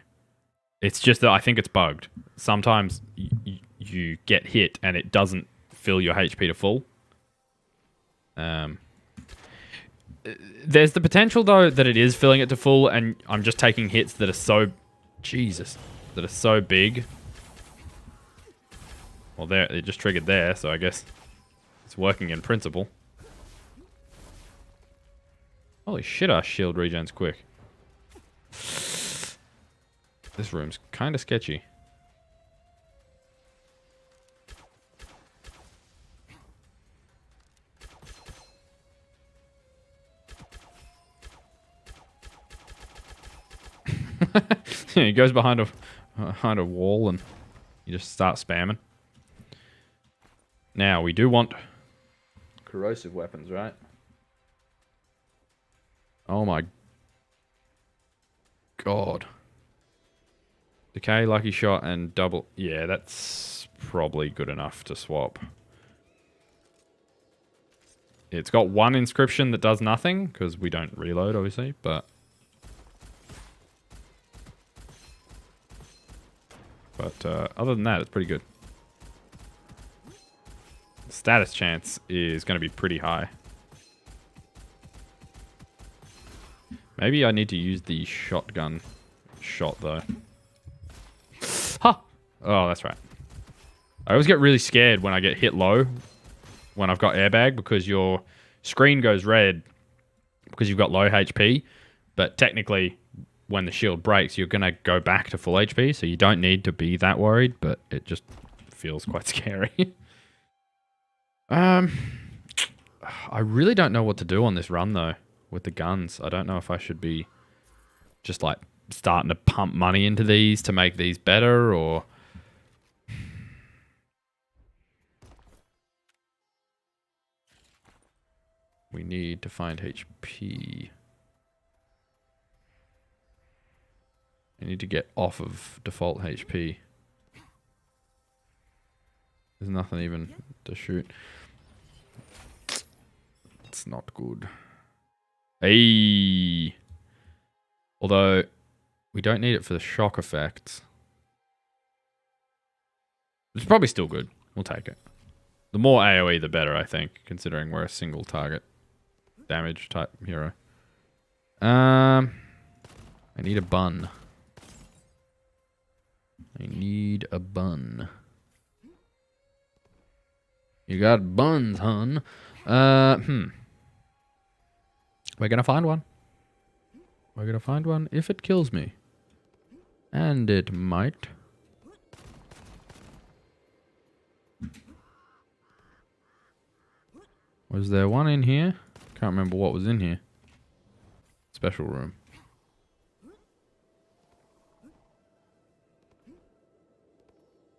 It's just that I think it's bugged. Sometimes you get hit and it doesn't fill your HP to full. There's the potential, though, that it is filling it to full, and I'm just taking hits that are so... Jesus. That are so big. Well, there, it just triggered there, so I guess it's working in principle. Holy shit, our shield regens quick. This room's kind of sketchy. He goes behind a wall and you just start spamming. Now, we do want corrosive weapons, right? Oh my God. Decay, lucky shot, and double. Yeah, that's probably good enough to swap. It's got one inscription that does nothing, because we don't reload, obviously, but... other than that, it's pretty good. Status chance is going to be pretty high. Maybe I need to use the shotgun shot, though. Ha! Oh, that's right. I always get really scared when I get hit low when I've got airbag because your screen goes red because you've got low HP. But technically, when the shield breaks, you're going to go back to full HP, so you don't need to be that worried, but it just feels quite scary. I really don't know what to do on this run, though, with the guns. I don't know if I should be just, like, starting to pump money into these to make these better, or... We need to find HP. I need to get off of default HP. There's nothing even to shoot. It's not good. Hey. Although, we don't need it for the shock effects. It's probably still good. We'll take it. The more AoE, the better, I think, considering we're a single target damage type hero. I need a bun. I need a bun. You got buns, hun. We're gonna find one. We're gonna find one if it kills me. And it might. Was there one in here? Can't remember what was in here. Special room.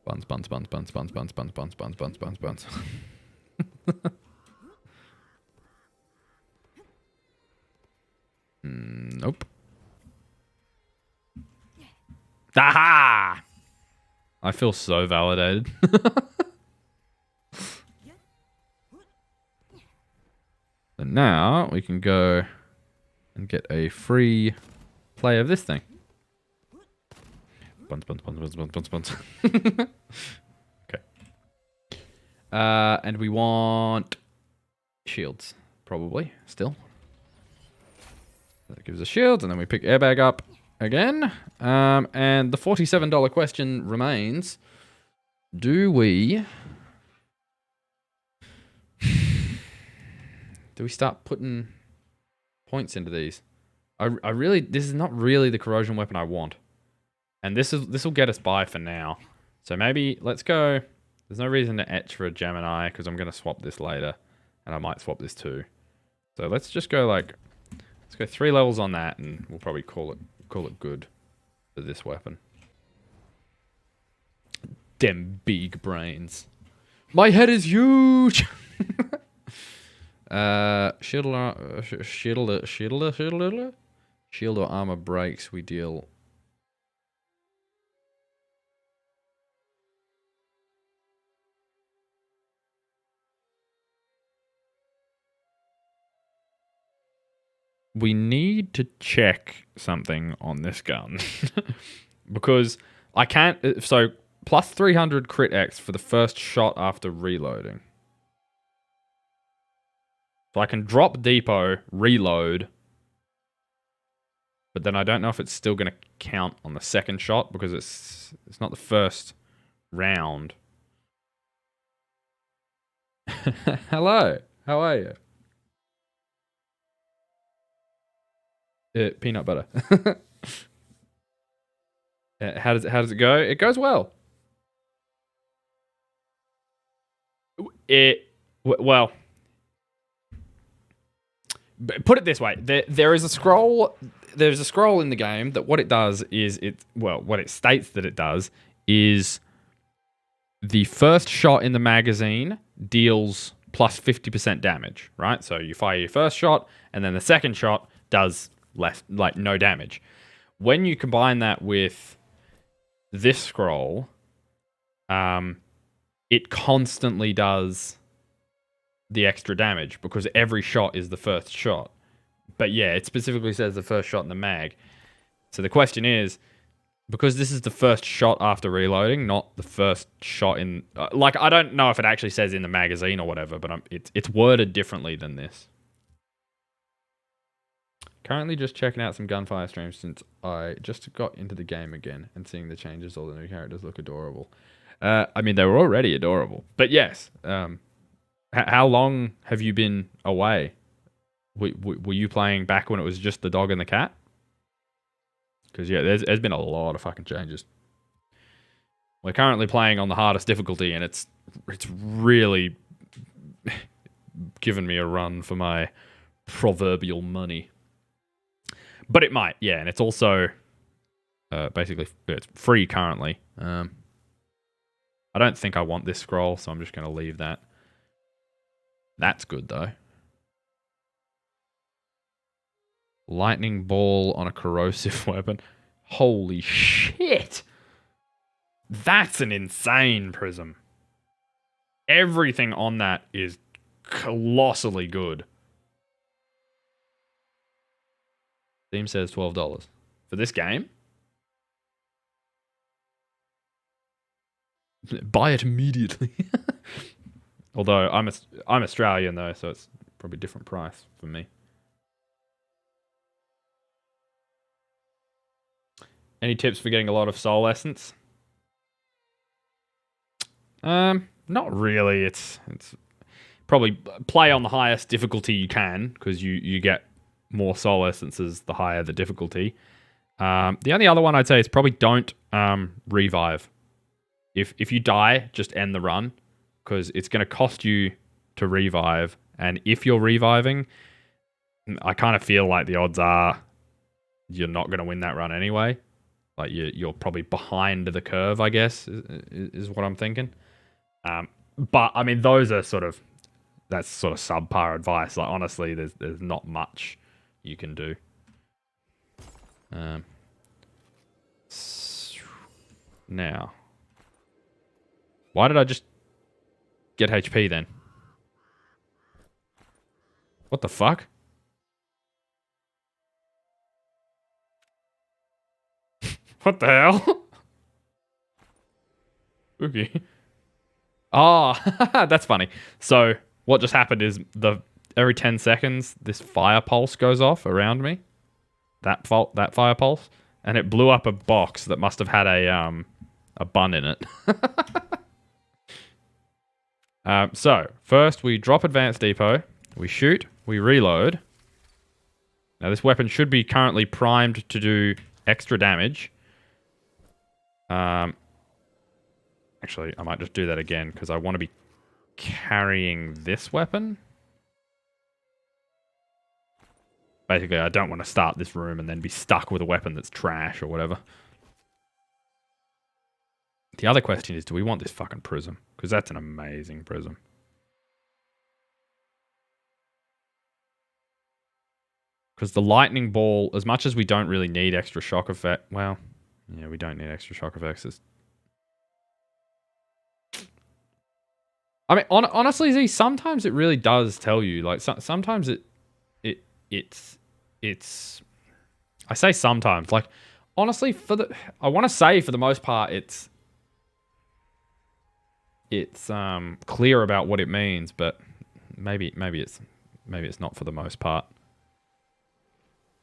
Buns, buns, buns, buns, buns, buns, buns, buns, buns, buns, buns, buns. Nope. Aha! I feel so validated. And now we can go and get a free play of this thing. Buns, buns, buns, buns, buns, buns, buns. Okay. And we want shields, probably, still. That gives us shields, and then we pick airbag up again. And the $47 question remains, do we start putting points into these? I really, this is not really the corrosion weapon I want. And this will get us by for now. So maybe let's go. There's no reason to etch for a Gemini because I'm going to swap this later. And I might swap this too. So let's just go like, let's go 3 levels on that and we'll probably call it good for this weapon. Dem big brains. My head is huge! Shield or armor breaks, we deal. We need to check something on this gun. Because I can't... So, plus 300 crit X for the first shot after reloading. So I can drop depot, reload. But then I don't know if it's still going to count on the second shot because it's not the first round. Hello. How are you? Peanut butter. How does it go? It goes well. Well, put it this way: there is a scroll. There's a scroll in the game that what it does is what it states that it does is the first shot in the magazine deals plus 50% damage, right? So you fire your first shot, and then the second shot does less, like no damage. When you combine that with this scroll, it constantly does the extra damage because every shot is the first shot. But yeah, it specifically says the first shot in the mag. So the question is, because this is the first shot after reloading, not the first shot in... like, I don't know if it actually says in the magazine or whatever, but it's worded differently than this. Currently just checking out some Gunfire streams since I just got into the game again and seeing the changes. All the new characters look adorable. I mean, they were already adorable. But yes, how long have you been away? Were you playing back when it was just the dog and the cat? Because, yeah, there's been a lot of fucking changes. We're currently playing on the hardest difficulty, and it's really given me a run for my proverbial money. But it might, yeah, and it's also basically it's free currently. I don't think I want this scroll, so I'm just going to leave that. That's good, though. Lightning ball on a corrosive weapon. Holy shit! That's an insane prism. Everything on that is colossally good. Steam says $12 for this game. Buy it immediately. Although I'm Australian though, so it's probably a different price for me. Any tips for getting a lot of soul essence? Not really. It's probably play on the highest difficulty you can because you get more soul essences the higher the difficulty. The only other one I'd say is probably don't revive. If you die, just end the run because it's going to cost you to revive. And if you're reviving, I kind of feel like the odds are you're not going to win that run anyway. Like you're probably behind the curve, I guess, is what I'm thinking. But I mean, that's sort of subpar advice. Like honestly, there's not much you can do. Now, why did I just get HP then? What the fuck? What the hell? Okay. Oh, that's funny. So what just happened is every 10 seconds this fire pulse goes off around me. That fire pulse, and it blew up a box that must have had a bun in it. So first we drop advanced depot, we shoot, we reload. Now this weapon should be currently primed to do extra damage. Actually, I might just do that again because I want to be carrying this weapon. Basically, I don't want to start this room and then be stuck with a weapon that's trash or whatever. The other question is, do we want this fucking prism? Because that's an amazing prism. Because the lightning ball, as much as we don't really need extra shock effect... Well, yeah, we don't need extra shock effects. I mean, honestly, Z, sometimes it really does tell you. Like, sometimes it's... I say sometimes. Like, honestly, I want to say for the most part, it's clear about what it means, but maybe it's not for the most part.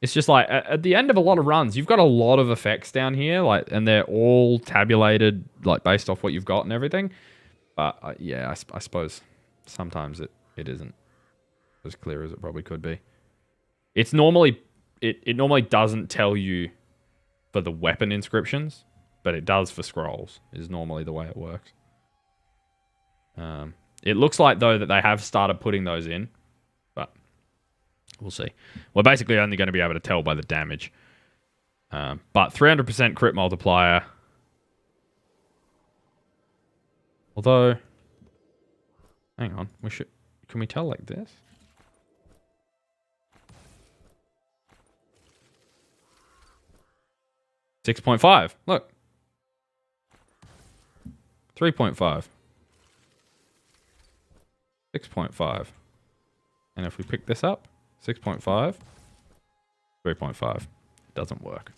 It's just like at the end of a lot of runs, you've got a lot of effects down here, like, and they're all tabulated, like based off what you've got and everything. But yeah, I suppose sometimes it isn't as clear as it probably could be. It's normally it normally doesn't tell you for the weapon inscriptions, but it does for scrolls. Is normally the way it works. It looks like though that they have started putting those in, but we'll see. We're basically only going to be able to tell by the damage. But 300% crit multiplier. Although, hang on, can we tell like this? $6.5. Look. 3.5. 6.5. And if we pick this up, 6.5, 3.5. It doesn't work.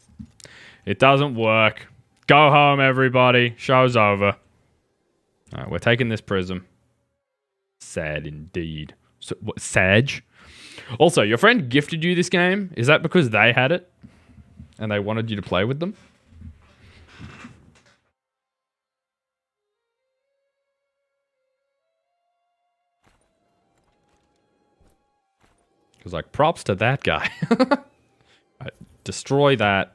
It doesn't work. Go home, everybody. Show's over. All right, we're taking this prism. Sad indeed. So, what, Sag? Also, your friend gifted you this game. Is that because they had it and they wanted you to play with them? Because, like, props to that guy. Right, destroy that.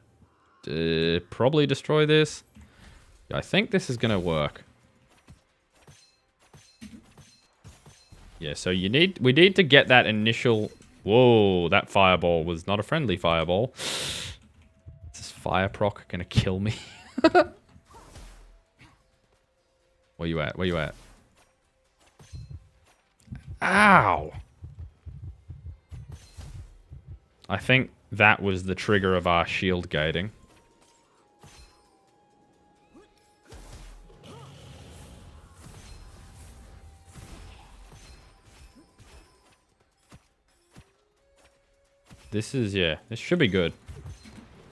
Probably destroy this. I think this is going to work. Yeah, so we need to get that initial... Whoa, that fireball was not a friendly fireball. Is this fire proc going to kill me? Where you at? Where you at? Ow! I think that was the trigger of our shield gating. This is, yeah, this should be good.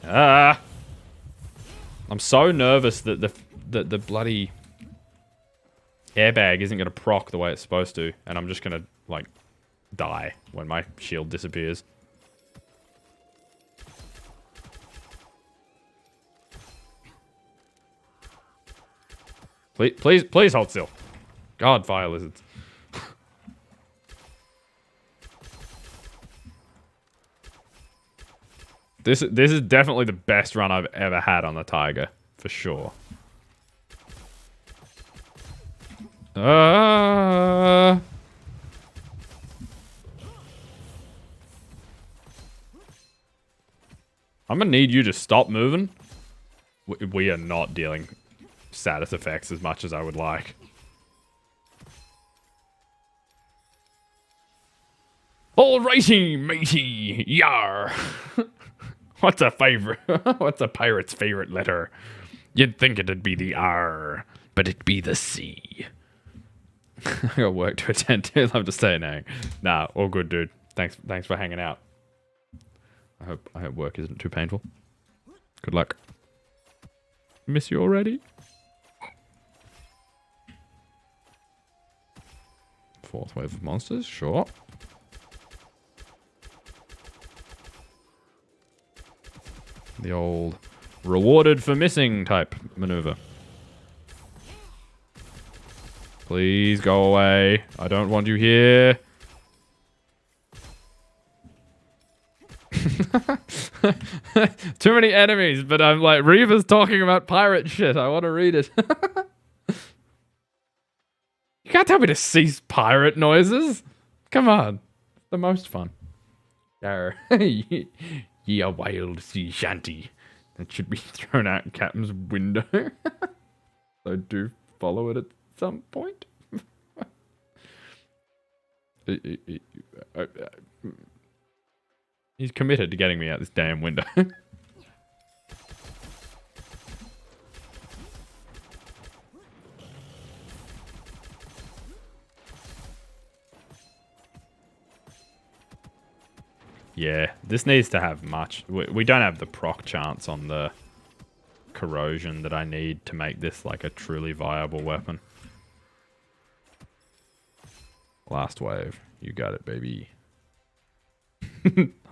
Ah! I'm so nervous that the bloody airbag isn't going to proc the way it's supposed to, and I'm just going to, like, die when my shield disappears. Please hold still. God, fire lizards. This is definitely the best run I've ever had on the Tiger, for sure. I'm gonna need you to stop moving. We are not dealing status effects as much as I would like. Alrighty, matey, yar. What's a favorite? What's a pirate's favorite letter? You'd think it'd be the R, but it'd be the C. I got work to attend to. Love to stay now. Nah, all good, dude. Thanks for hanging out. I hope work isn't too painful. Good luck. Miss you already. Fourth wave of monsters, sure. The old rewarded for missing type maneuver. Please go away. I don't want you here. Too many enemies, but I'm like, Reaver's talking about pirate shit. I want to read it. You can't tell me to cease pirate noises. Come on. It's the most fun. Yarr. Ye a wild sea shanty that should be thrown out in captain's window. So do follow it at some point. He's committed to getting me out this damn window. Yeah, this needs to have much... We don't have the proc chance on the corrosion that I need to make this like a truly viable weapon. Last wave. You got it, baby.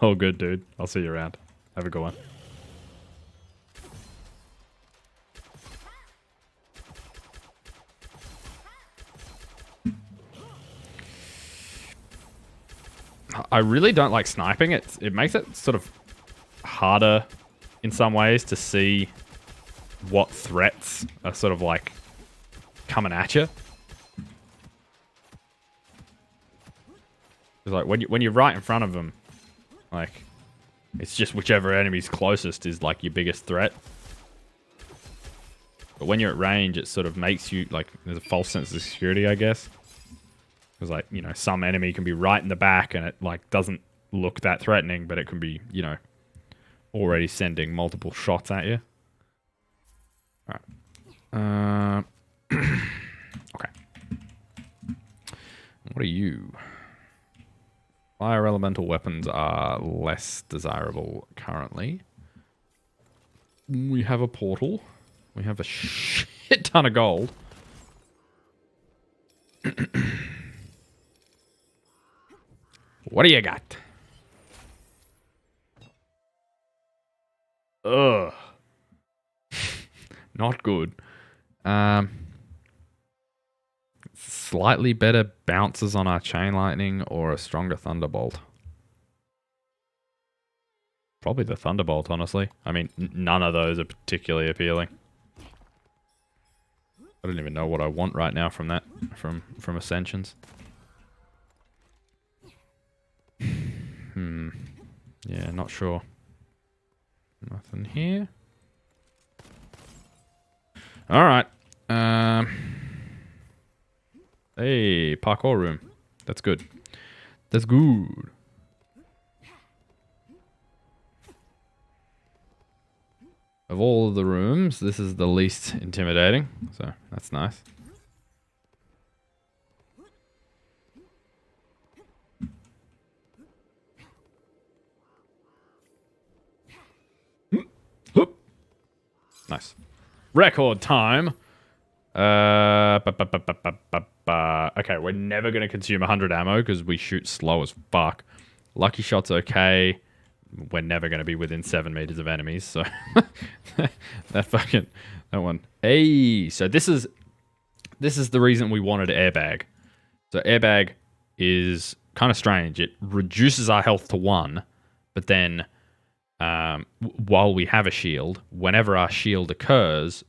All good, dude. I'll see you around. Have a good one. I really don't like sniping. It makes it sort of harder in some ways to see what threats are sort of like coming at you. It's like when you're right in front of them, like it's just whichever enemy's closest is like your biggest threat. But when you're at range, it sort of makes you like there's a false sense of security, I guess. Because, like, you know, some enemy can be right in the back and it, like, doesn't look that threatening, but it can be, you know, already sending multiple shots at you. Alright. Okay. What are you? Fire elemental weapons are less desirable currently. We have a portal. We have a shit ton of gold. What do you got? Ugh. Not good. Slightly better bounces on our chain lightning or a stronger thunderbolt. Probably the Thunderbolt, honestly. I mean, none of those are particularly appealing. I don't even know what I want right now from that, from Ascensions. Yeah, not sure. Nothing here. All right. Hey, parkour room. That's good. That's good. Of all of the rooms, this is the least intimidating, so that's nice. Nice. Record time. Okay, we're never going to consume 100 ammo because we shoot slow as fuck. Lucky shot's okay. We're never going to be within 7 meters of enemies, so that one. Hey, so this is the reason we wanted airbag. So airbag is kind of strange. It reduces our health to 1, but then while we have a shield, whenever our shield occurs,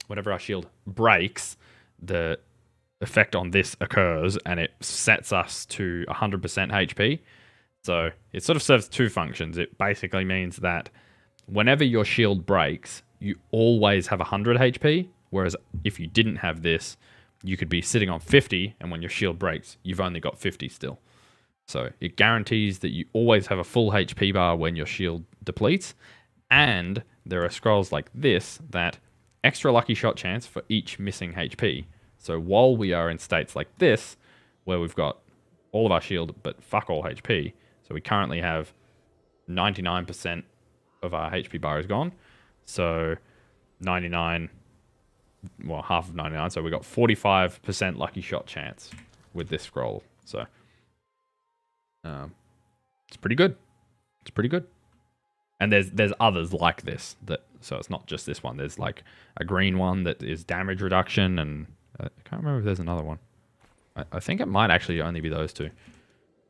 whenever our shield breaks, the effect on this occurs and it sets us to 100% HP. So it sort of serves 2 functions. It basically means that whenever your shield breaks, you always have 100 HP, whereas if you didn't have this, you could be sitting on 50, and when your shield breaks, you've only got 50 still. So it guarantees that you always have a full HP bar when your shield depletes, and there are scrolls like this that extra lucky shot chance for each missing HP. So while we are in states like this, where we've got all of our shield but fuck all HP, so we currently have 99% of our HP bar is gone. So 99, well, half of 99. So we got 45% lucky shot chance with this scroll. So it's pretty good. It's pretty good. And there's others like this so it's not just this one. There's like a green one that is damage reduction, and I can't remember if there's another one. I think it might actually only be those 2.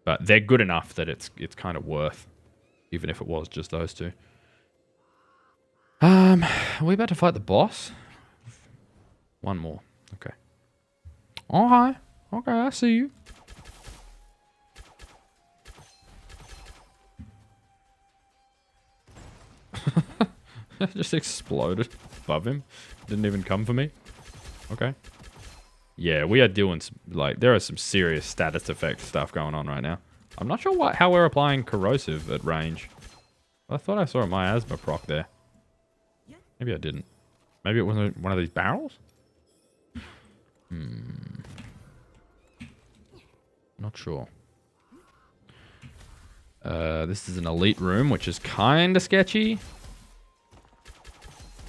But they're good enough that it's kind of worth, even if it was just those 2. Are we about to fight the boss? One more. Okay. Oh, hi. Okay, I see you. Just exploded above him. Didn't even come for me. Okay. Yeah, we are doing some, there are some serious status effect stuff going on right now. I'm not sure how we're applying corrosive at range. I thought I saw a miasma proc there. Maybe I didn't. Maybe it wasn't one of these barrels? Not sure. This is an elite room, which is kind of sketchy.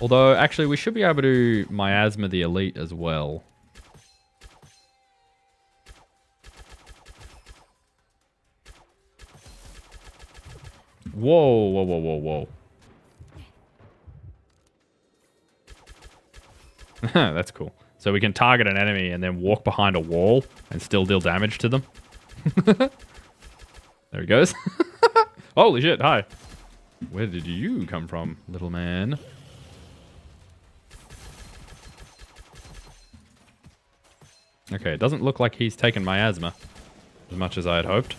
Although, actually, we should be able to miasma the elite as well. Whoa, whoa, whoa, whoa, whoa. That's cool. So we can target an enemy and then walk behind a wall and still deal damage to them. There he goes. Holy shit, hi. Where did you come from, little man? Okay, it doesn't look like he's taken miasma as much as I had hoped.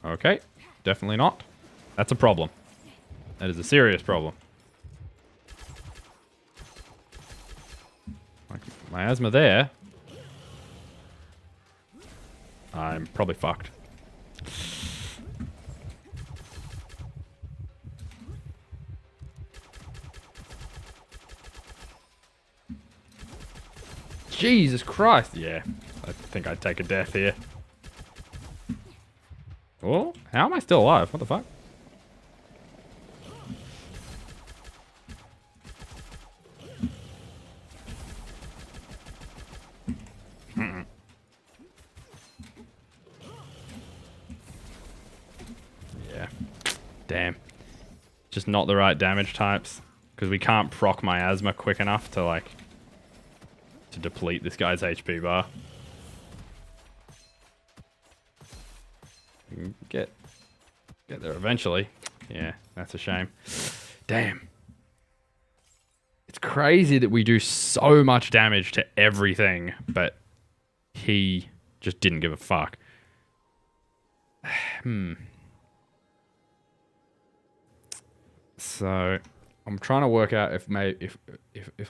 Okay, definitely not. That's a problem. That is a serious problem. Like, miasma there. I'm probably fucked. Jesus Christ. Yeah, I think I'd take a death here. Oh, how am I still alive? What the fuck? Yeah. Damn. Just not the right damage types. Because we can't proc miasma quick enough to, to deplete this guy's HP bar. Get there eventually. Yeah, that's a shame. Damn. It's crazy that we do so much damage to everything, but he just didn't give a fuck. So I'm trying to work out if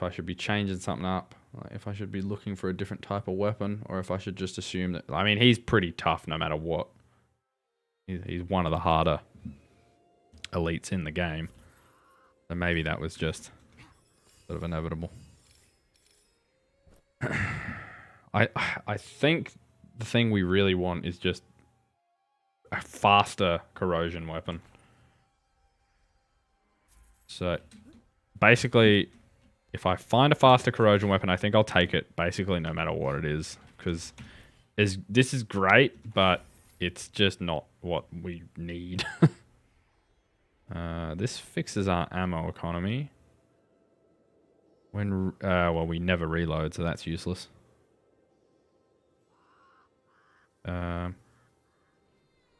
I should be changing something up, like if I should be looking for a different type of weapon, or if I should just assume that. I mean, he's pretty tough no matter what. He's one of the harder elites in the game, so maybe that was just sort of inevitable. I think the thing we really want is just a faster corrosion weapon. So basically, if I find a faster corrosion weapon, I think I'll take it basically no matter what it is, because this is great, but it's just not what we need. This fixes our ammo economy. Well, we never reload, so that's useless.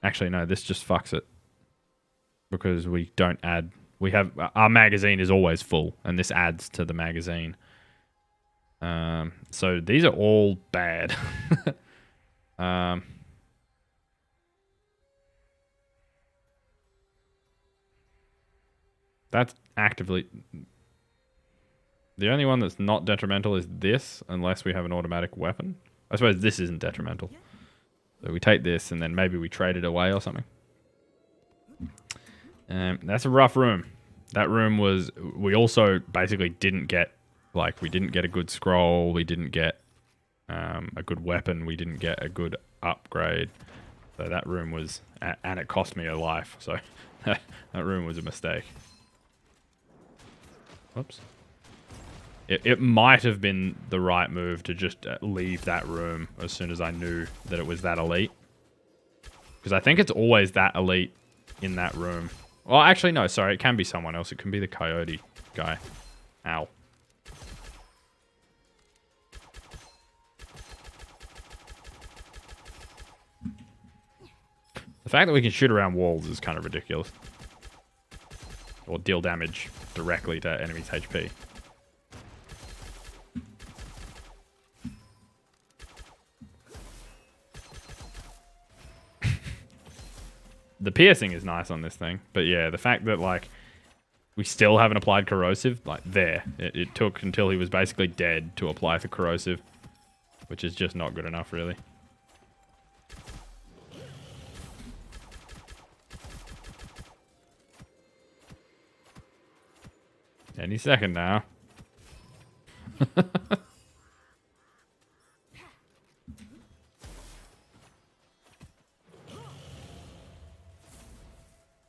Actually, no, this just fucks it, because we don't add. Our magazine is always full, and this adds to the magazine. So these are all bad. That's actively... The only one that's not detrimental is this, unless we have an automatic weapon. I suppose this isn't detrimental. So we take this, and then maybe we trade it away or something. That's a rough room. That room was... We also basically didn't get... Like, we didn't get a good scroll. We didn't get a good weapon. We didn't get a good upgrade. So that room was... And it cost me a life. So that room was a mistake. Whoops. It might have been the right move to just leave that room as soon as I knew that it was that elite. Because I think it's always that elite in that room. Well, actually, no, sorry. It can be someone else. It can be the coyote guy. Ow. The fact that we can shoot around walls is kind of ridiculous. Or deal damage directly to enemies' HP. The piercing is nice on this thing, but yeah, the fact that like we still haven't applied corrosive, like there, it took until he was basically dead to apply the corrosive, which is just not good enough, really. Any second now.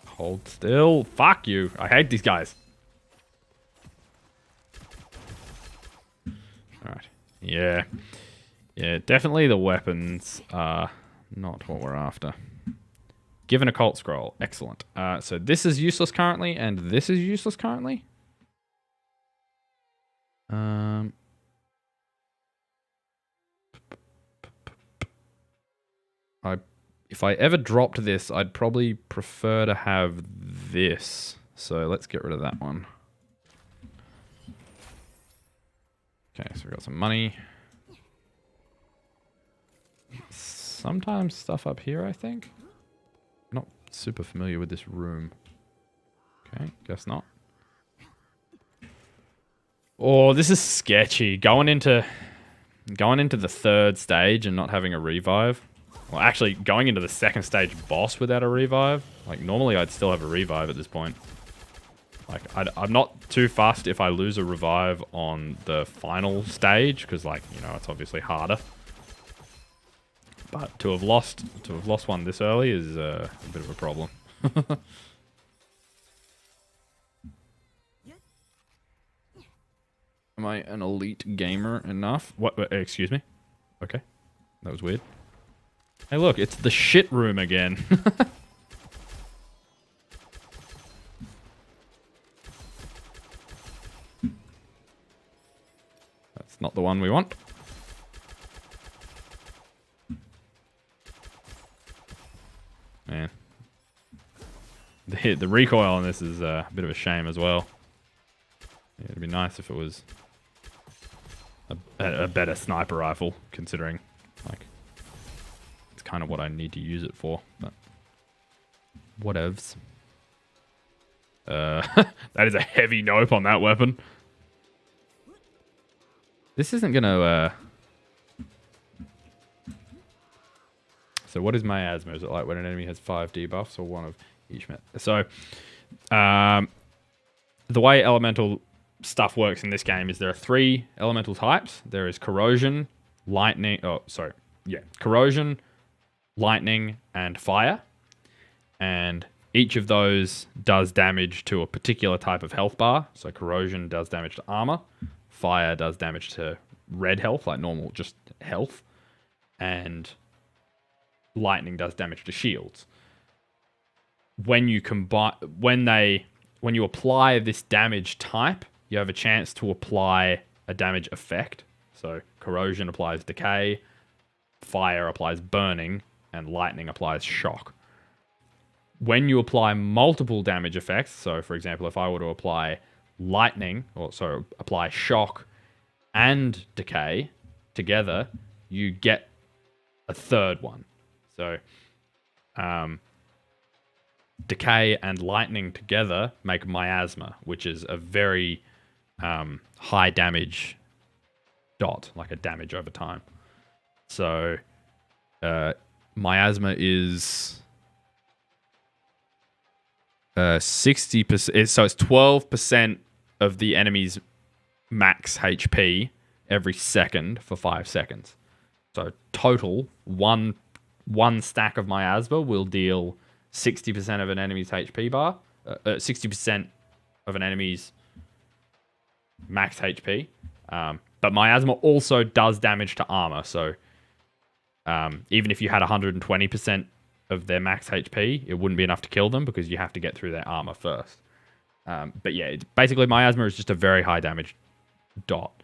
Hold still. Fuck you. I hate these guys. Alright. Yeah. Yeah, definitely the weapons are not what we're after. Given a cult scroll. Excellent. So this is useless currently, and this is useless currently. If I ever dropped this, I'd probably prefer to have this. So let's get rid of that one. Okay, so we got some money. Sometimes stuff up here, I think. Not super familiar with this room. Okay, guess not. Oh, this is sketchy. Going into the third stage and not having a revive. Well, actually, going into the second stage boss without a revive. Like, normally I'd still have a revive at this point. Like, I'm not too fussed if I lose a revive on the final stage, because, like, you know, it's obviously harder. But to have lost one this early is a bit of a problem. Am I an elite gamer enough? What? Excuse me? Okay. That was weird. Hey, look, it's the shit room again. That's not the one we want. Man. The recoil on this is a bit of a shame as well. Yeah, it'd be nice if it was a better sniper rifle, considering like it's kind of what I need to use it for. But whatevs. That is a heavy nope on that weapon. This isn't gonna. So what is miasma? Is it like when an enemy has 5 debuffs or one of each? So, the way elemental stuff works in this game is there are 3 elemental types. There is corrosion, lightning. Oh, sorry. Yeah, corrosion, lightning, and fire. And each of those does damage to a particular type of health bar. So corrosion does damage to armor. Fire does damage to red health, like normal, just health. And lightning does damage to shields. When you combine, when you apply this damage type, you have a chance to apply a damage effect. So corrosion applies decay, fire applies burning, and lightning applies shock. When you apply multiple damage effects, so for example, if I were to apply lightning, or so apply shock and decay together, you get a third one. So decay and lightning together make miasma, which is a very high damage dot, like a damage over time. So miasma is 60%. So it's 12% of the enemy's max HP every second for 5 seconds. So total, one stack of miasma will deal 60% of an enemy's HP bar, 60% of an enemy's max HP. But miasma also does damage to armor. So even if you had 120% of their max HP, it wouldn't be enough to kill them because you have to get through their armor first. But yeah, basically miasma is just a very high damage dot.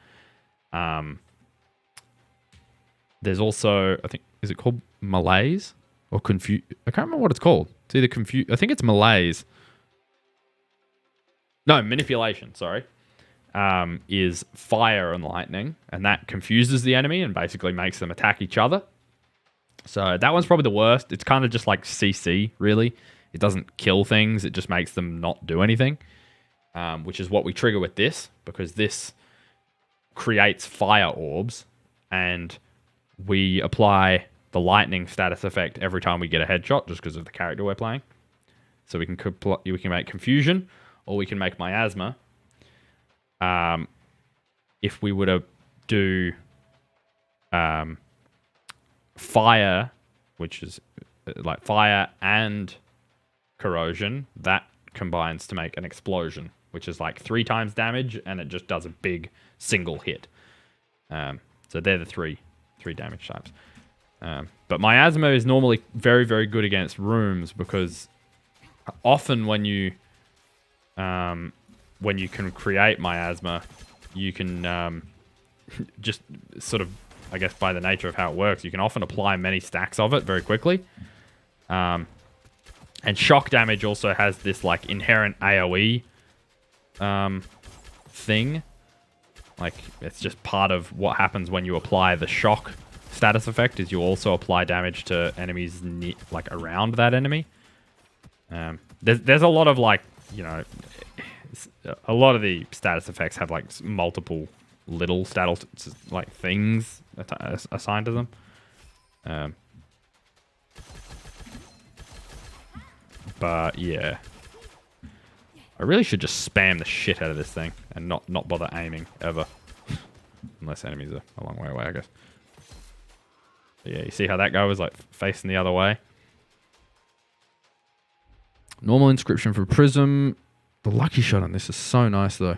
There's also, I think, is it called malaise or confuse? I can't remember what it's called. It's either confuse. I think it's malaise. No, manipulation. Sorry, is fire and lightning, and that confuses the enemy and basically makes them attack each other. So that one's probably the worst. It's kind of just like CC, really. It doesn't kill things. It just makes them not do anything, which is what we trigger with this, because this creates fire orbs, and we apply the lightning status effect every time we get a headshot, just because of the character we're playing. So we can make confusion, or we can make miasma. If we were to do fire, which is like fire and corrosion, that combines to make an explosion, which is like 3 times damage, and it just does a big single hit. So they're the three damage types. But miasma is normally very, very good against rooms, because often when you can create miasma, you can just sort of, I guess by the nature of how it works, you can often apply many stacks of it very quickly. And shock damage also has this like inherent AoE thing. Like, it's just part of what happens when you apply the shock status effect, is you also apply damage to enemies like around that enemy. There's a lot of like, you know, a lot of the status effects have like multiple little status like things assigned to them. But yeah, I really should just spam the shit out of this thing and not bother aiming ever, unless enemies are a long way away, I guess. But yeah, you see how that guy was like facing the other way. Normal inscription for Prism. The lucky shot on this is so nice though.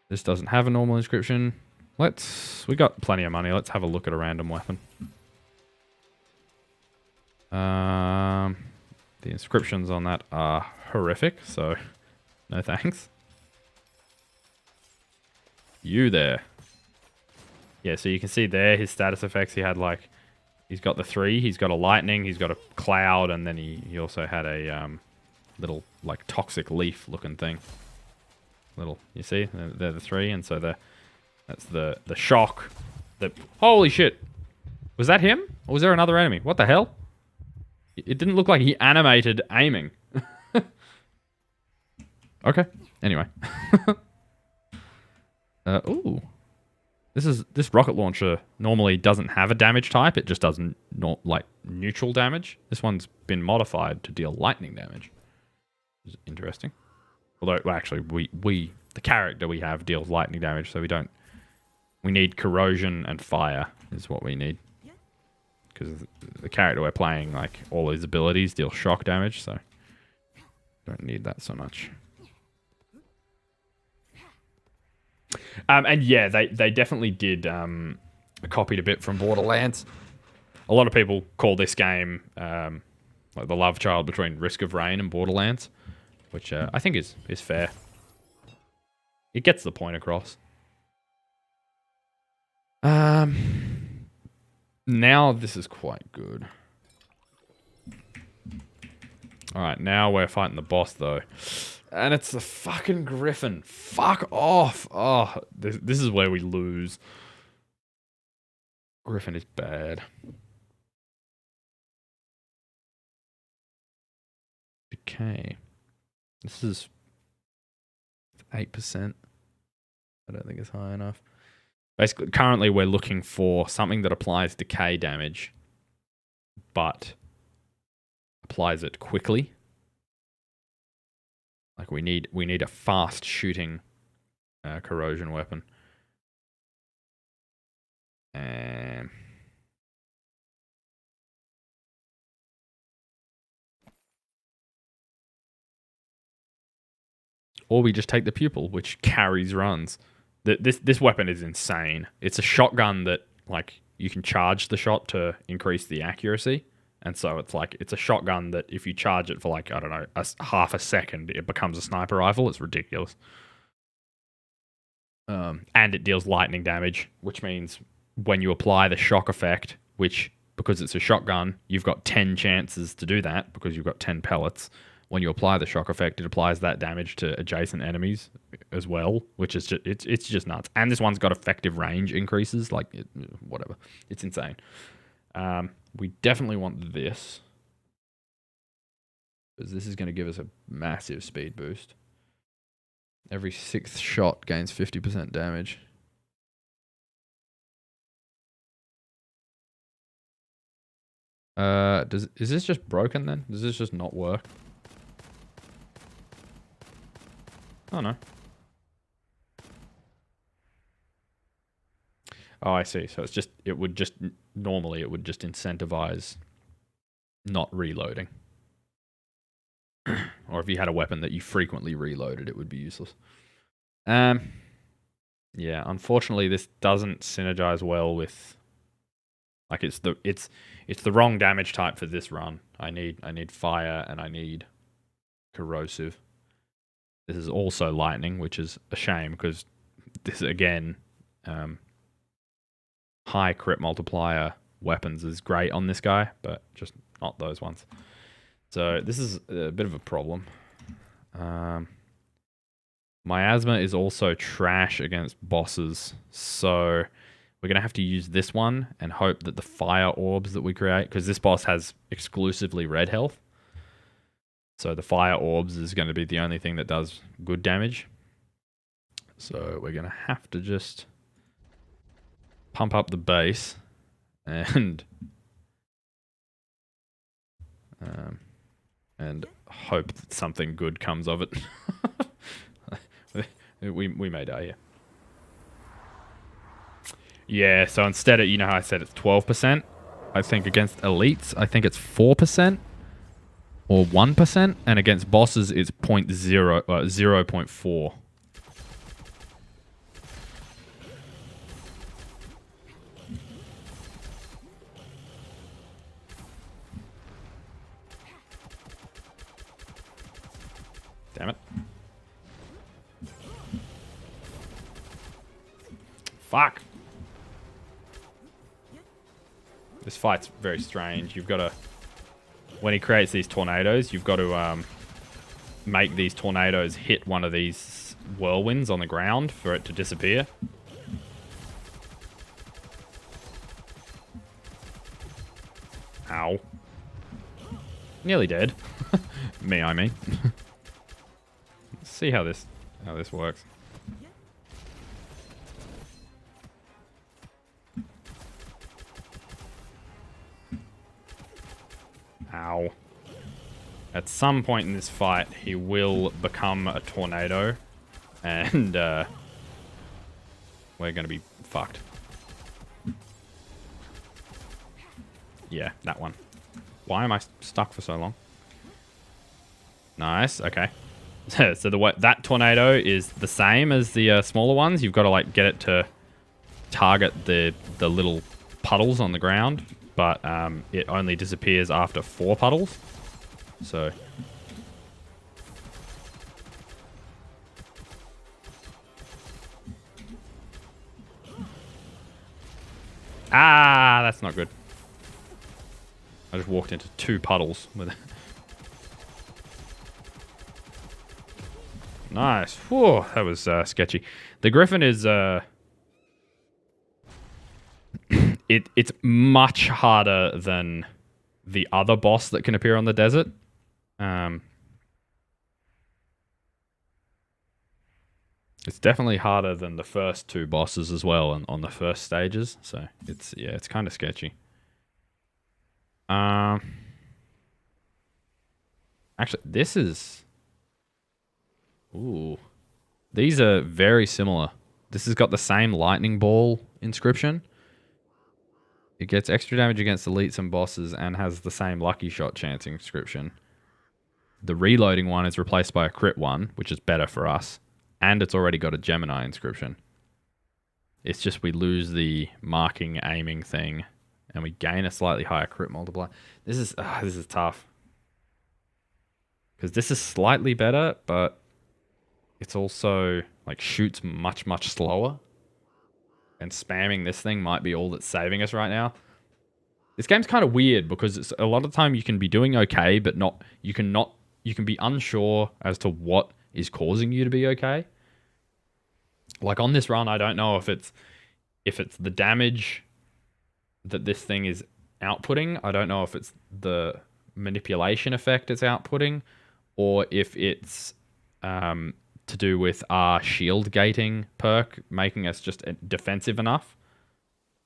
This doesn't have a normal inscription. We got plenty of money. Let's have a look at a random weapon. The inscriptions on that are horrific, so no thanks. You there. Yeah, so you can see there his status effects. He had like He's got the 3. He's got a lightning. He's got a cloud, and then he also had a little like toxic leaf looking thing. Little, you see, they're the 3, and so that's the shock. Holy shit, was that him or was there another enemy? What the hell? It didn't look like he animated aiming. Okay. Anyway. Ooh. This rocket launcher normally doesn't have a damage type. It just doesn't not like neutral damage. This one's been modified to deal lightning damage. Which is interesting. Although, well, actually, the character we have deals lightning damage, so we need corrosion and fire is what we need. Because the character we're playing, like, all his abilities deal shock damage, so don't need that so much. And yeah, they definitely did copied a bit from Borderlands. A lot of people call this game like the love child between Risk of Rain and Borderlands, which I think is fair. It gets the point across. Now this is quite good. Alright, now we're fighting the boss though. And it's the fucking Griffin. Fuck off. Oh, this is where we lose. Griffin is bad. Okay. This is 8%. I don't think it's high enough. Basically, currently we're looking for something that applies decay damage, but applies it quickly. Like we need a fast shooting corrosion weapon. Or we just take the pupil, which carries runs. This weapon is insane. It's a shotgun that like you can charge the shot to increase the accuracy. And so it's a shotgun that if you charge it for like, I don't know, half a second, it becomes a sniper rifle. It's ridiculous. And it deals lightning damage, which means when you apply the shock effect, which, because it's a shotgun, you've got 10 chances to do that because you've got 10 pellets. When you apply the shock effect, it applies that damage to adjacent enemies as well, which is just, it's just nuts. And this one's got effective range increases, like whatever. It's insane. We definitely want this, because this is going to give us a massive speed boost. Every 6th shot gains 50% damage. Is this just broken then? Does this just not work? Oh no. Oh, I see. So normally it would just incentivize not reloading. Or if you had a weapon that you frequently reloaded, it would be useless. Yeah, unfortunately this doesn't synergize well with, like, it's the wrong damage type for this run. I need fire and I need corrosive. This is also lightning, which is a shame because this again high crit multiplier weapons is great on this guy, but just not those ones. So this is a bit of a problem. Miasma is also trash against bosses, so we're going to have to use this one and hope that the fire orbs that we create, because this boss has exclusively red health, so the fire orbs is going to be the only thing that does good damage. So we're going to have to just pump up the base and hope that something good comes of it. we may die here. Yeah, so instead of, you know how I said it's 12%? I think against elites, I think it's 4% or 1%, and against bosses it's 0.4. Damn it. Fuck. This fight's very strange. You've got to... When he creates these tornadoes, you've got to make these tornadoes hit one of these whirlwinds on the ground for it to disappear. Ow. Nearly dead. Me, I mean. Let's see how this works. Ow. At some point in this fight, he will become a tornado, and we're going to be fucked. Yeah, that one. Why am I stuck for so long? Nice, okay. So that tornado is the same as the smaller ones. You've got to like get it to target the little puddles on the ground, but it only disappears after 4 puddles. So that's not good. I just walked into 2 puddles with it. Nice. Whew, that was sketchy. The Griffin is it's much harder than the other boss that can appear on the desert. It's definitely harder than the first 2 bosses as well on the first stages. So it's kind of sketchy. Actually, this is... Ooh. These are very similar. This has got the same lightning ball inscription. It gets extra damage against elites and bosses and has the same lucky shot chance inscription. The reloading one is replaced by a crit one, which is better for us. And it's already got a Gemini inscription. It's just we lose the marking aiming thing and we gain a slightly higher crit multiplier. This is tough. Because this is slightly better, but it's also like shoots much, much slower. And spamming this thing might be all that's saving us right now. This game's kind of weird because it's a lot of the time you can be doing okay, but you can be unsure as to what is causing you to be okay. Like on this run, I don't know if it's the damage that this thing is outputting. I don't know if it's the manipulation effect it's outputting, or if it's to do with our shield gating perk making us just defensive enough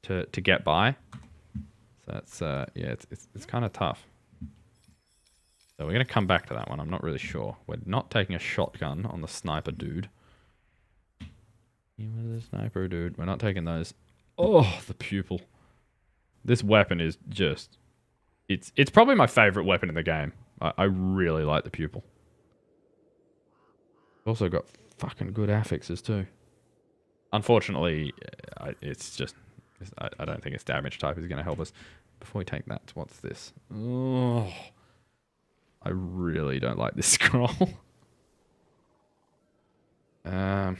to get by. So that's it's kind of tough. So we're gonna come back to that one. I'm not really sure. We're not taking a shotgun on the sniper dude. He was a sniper dude. We're not taking those. Oh, the pupil. This weapon is just... It's probably my favorite weapon in the game. I really like the pupil. Also got fucking good affixes too. Unfortunately, it's just... I don't think its damage type is going to help us. Before we take that, what's this? Oh, I really don't like this scroll. I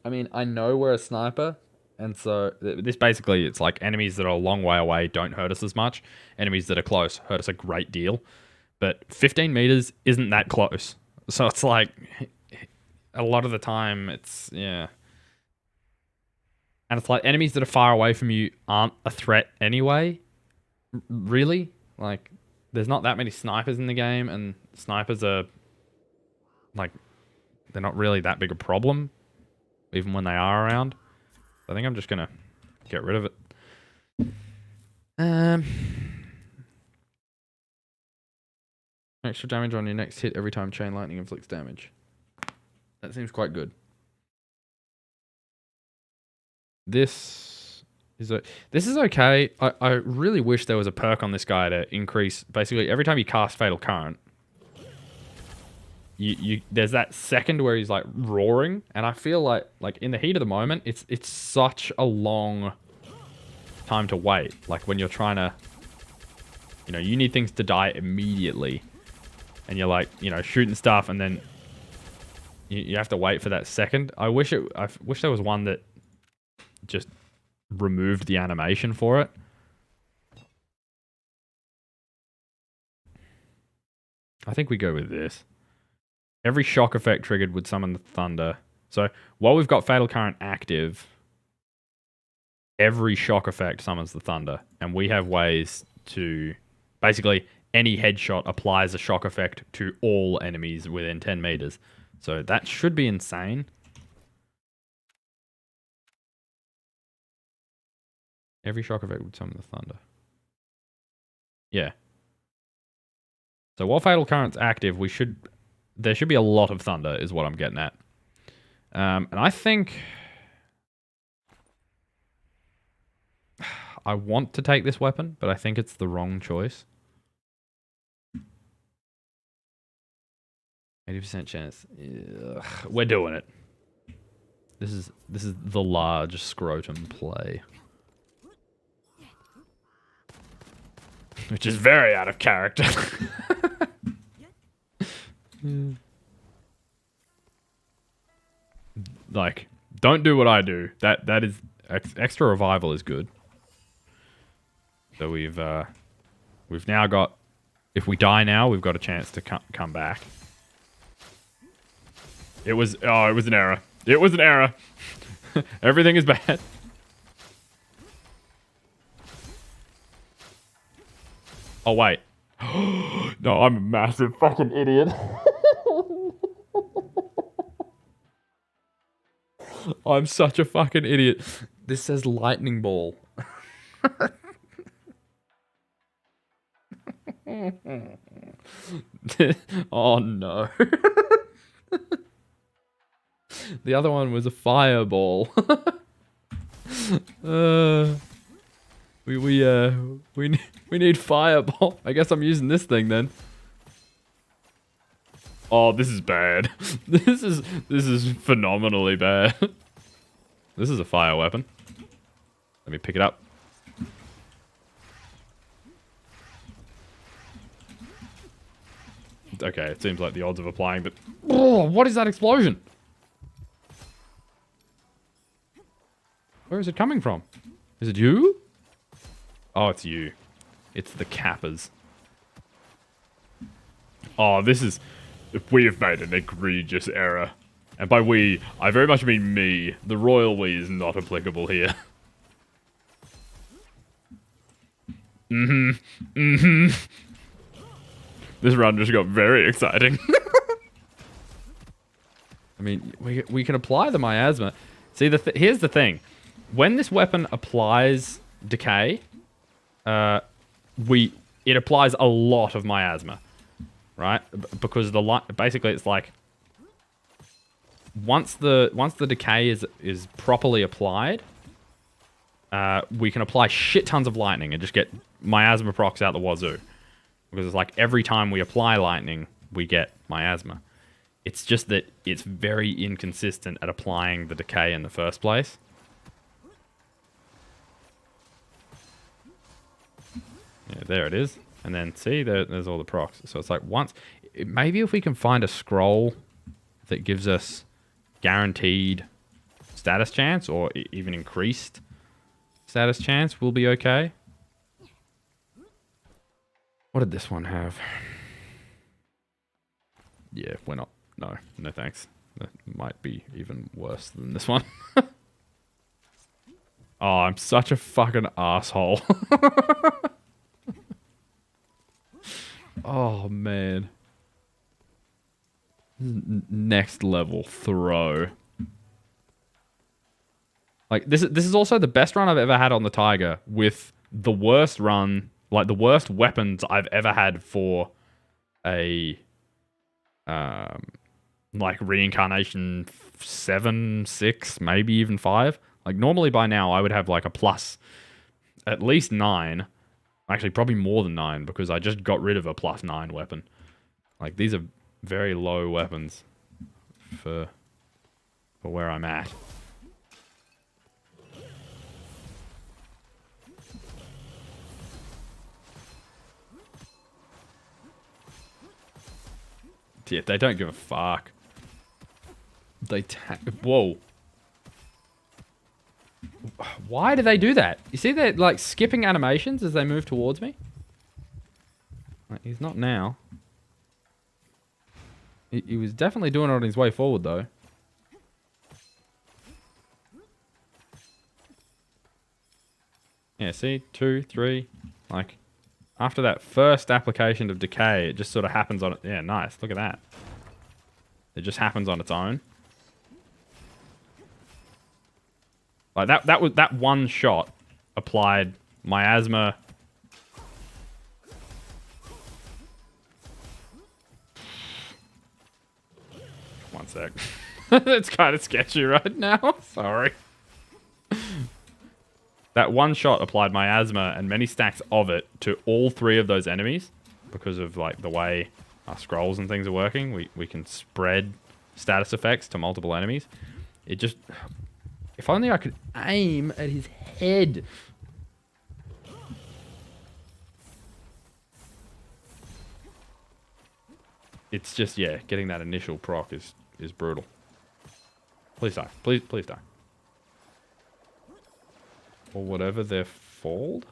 mean, I know we're a sniper, and so this basically, it's like enemies that are a long way away don't hurt us as much. Enemies that are close hurt us a great deal. But 15 meters isn't that close. So it's like, a lot of the time, it's, yeah. And it's like, enemies that are far away from you aren't a threat anyway. Really? Like, there's not that many snipers in the game, and snipers are, like, they're not really that big a problem. Even when they are around. I think I'm just going to get rid of it. Extra damage on your next hit every time chain lightning inflicts damage. That seems quite good. This is okay. I really wish there was a perk on this guy to increase... Basically, every time you cast Fatal Current, there's that second where he's like roaring, and I feel like in the heat of the moment, it's such a long time to wait. Like when you're trying to, you need things to die immediately, and you're like, shooting stuff, and then you have to wait for that second. I wish there was one that just removed the animation for it. I think we go with this. Every shock effect triggered would summon the thunder. So while we've got Fatal Current active, every shock effect summons the thunder. And we have ways to... Basically, any headshot applies a shock effect to all enemies within 10 meters. So that should be insane. Every shock effect would summon the thunder. Yeah. So while Fatal Current's active, there should be a lot of thunder, is what I'm getting at. And I think I want to take this weapon, but I think it's the wrong choice. 80% chance. Ugh, we're doing it. This is the large scrotum play. Which is very out of character. Like, don't do what I do. That is extra revival is good. So we've now got, if we die now, we've got a chance to come back. It was an error. It was an error. Everything is bad. Oh, wait. No, I'm a massive fucking idiot. I'm such a fucking idiot. This says lightning ball. Oh, no. The other one was a fireball. We need fireball. I guess I'm using this thing then. Oh, this is bad. This is phenomenally bad. This is a fire weapon. Let me pick it up. Okay, it seems like the odds of applying, but oh, what is that explosion? Where is it coming from? Is it you? Oh, it's you. It's the Kappas. Oh, this is... We have made an egregious error. And by we, I very much mean me. The royal we is not applicable here. This run just got very exciting. I mean, we can apply the miasma. See, here's the thing. When this weapon applies decay, it applies a lot of miasma, right? Because basically it's like once the decay is properly applied, we can apply shit tons of lightning and just get miasma procs out the wazoo. Because it's like every time we apply lightning, we get miasma. It's just that it's very inconsistent at applying the decay in the first place. Yeah, there it is. And then see, there's all the procs. So it's like maybe if we can find a scroll that gives us guaranteed status chance or even increased status chance, we'll be okay. What did this one have? Yeah, we're not. No thanks. That might be even worse than this one. Oh, I'm such a fucking asshole. Oh, man. Next level throw. Like, this is also the best run I've ever had on the Tiger with the worst run, like the worst weapons I've ever had for a, like Reincarnation 7, 6, maybe even 5. Like, normally by now I would have like a plus at least 9. Actually, probably more than 9 because I just got rid of a plus 9 weapon. Like, these are very low weapons for where I'm at. Yeah, they don't give a fuck. Whoa. Why do they do that? You see they're like skipping animations as they move towards me? Like, he's not now. He was definitely doing it on his way forward though. Yeah, see? 2, 3. Like, after that first application of decay, it just sort of happens on it. Yeah, nice. Look at that. It just happens on its own. Like, that one shot applied miasma. One sec. It's kind of sketchy right now. Sorry. That one shot applied miasma and many stacks of it to all 3 of those enemies because of like the way our scrolls and things are working. We can spread status effects to multiple enemies. It just... If only I could aim at his head. It's just, yeah, getting that initial proc is brutal. Please die. Please die. Or whatever they're called.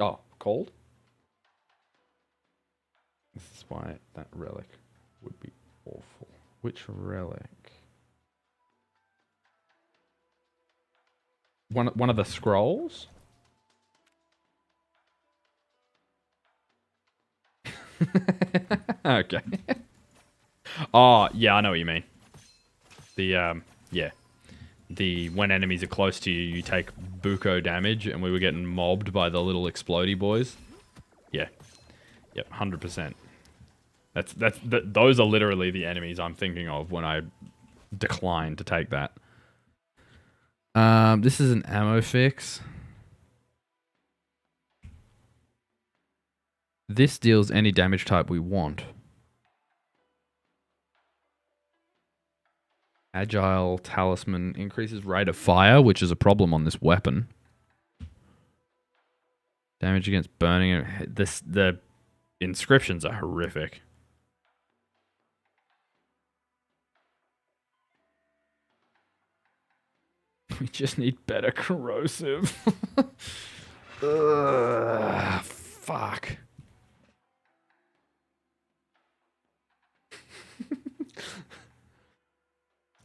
Oh, cold? This is why that relic would be awful. Which relic? One of the scrolls? Okay. Oh, yeah, I know what you mean. The, yeah. The, when enemies are close to you, you take buco damage, and we were getting mobbed by the little explodey boys. Yeah. Yep, 100%. Those are literally the enemies I'm thinking of when I decline to take that. This is an ammo fix. This deals any damage type we want. Agile Talisman increases rate of fire, which is a problem on this weapon. Damage against burning. The inscriptions are horrific. We just need better corrosive. Ugh, fuck.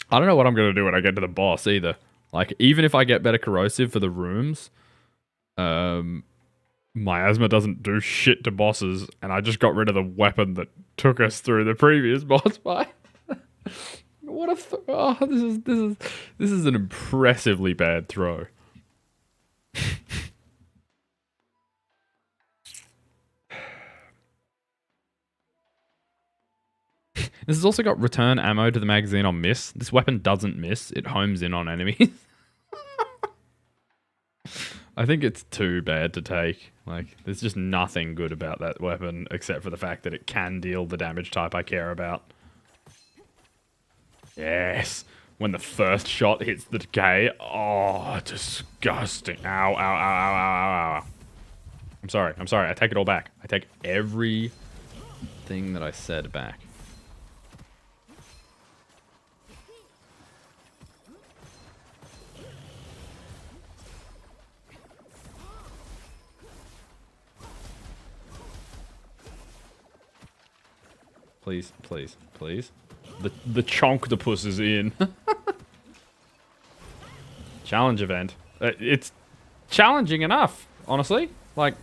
I don't know what I'm going to do when I get to the boss either. Like, even if I get better corrosive for the rooms, miasma doesn't do shit to bosses, and I just got rid of the weapon that took us through the previous boss fight. What a oh, this is an impressively bad throw. This has also got return ammo to the magazine on miss. This weapon doesn't miss. It homes in on enemies. I think it's too bad to take. Like, there's just nothing good about that weapon except for the fact that it can deal the damage type I care about. Yes. When the first shot hits the decay. Oh, disgusting. Ow, ow, ow, ow, ow, ow, ow. I'm sorry. I take it all back. I take everything that I said back. Please, please, please. The chonctopus is in. Challenge event. It's challenging enough, honestly. Like,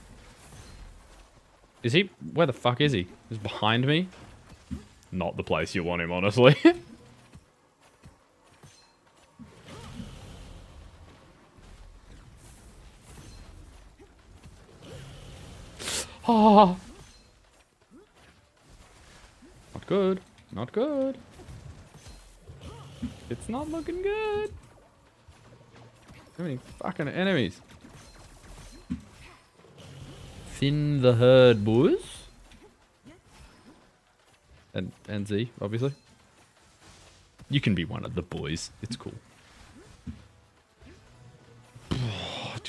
is he? Where the fuck is he? He's behind me. Not the place you want him, honestly. Oh. Not good. Not good. It's not looking good. Too many fucking enemies. Thin the herd, boys. And Z, obviously. You can be one of the boys. It's cool.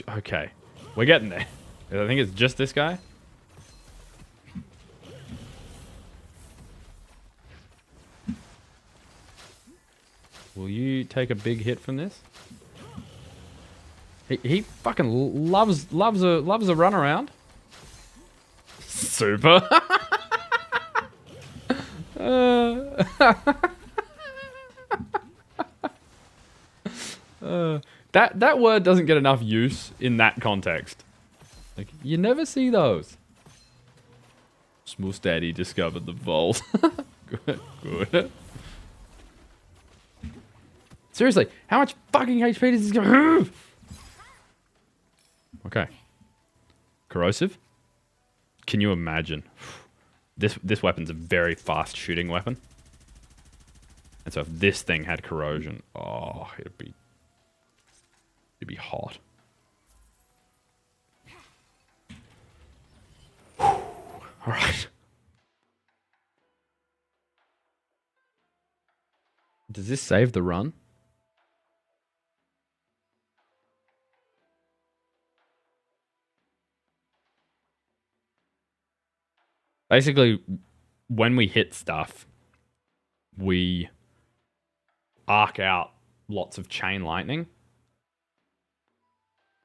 Okay. We're getting there. I think it's just this guy. Will you take a big hit from this? He fucking loves a runaround. Super. That word doesn't get enough use in that context. Like, you never see those. Smooth Daddy discovered the vault. Good. Seriously, how much fucking HP does this guy have? Okay. Corrosive? Can you imagine? This weapon's a very fast shooting weapon. And so if this thing had corrosion, oh, it'd be hot. Alright. Does this save the run? Basically, when we hit stuff, we arc out lots of chain lightning.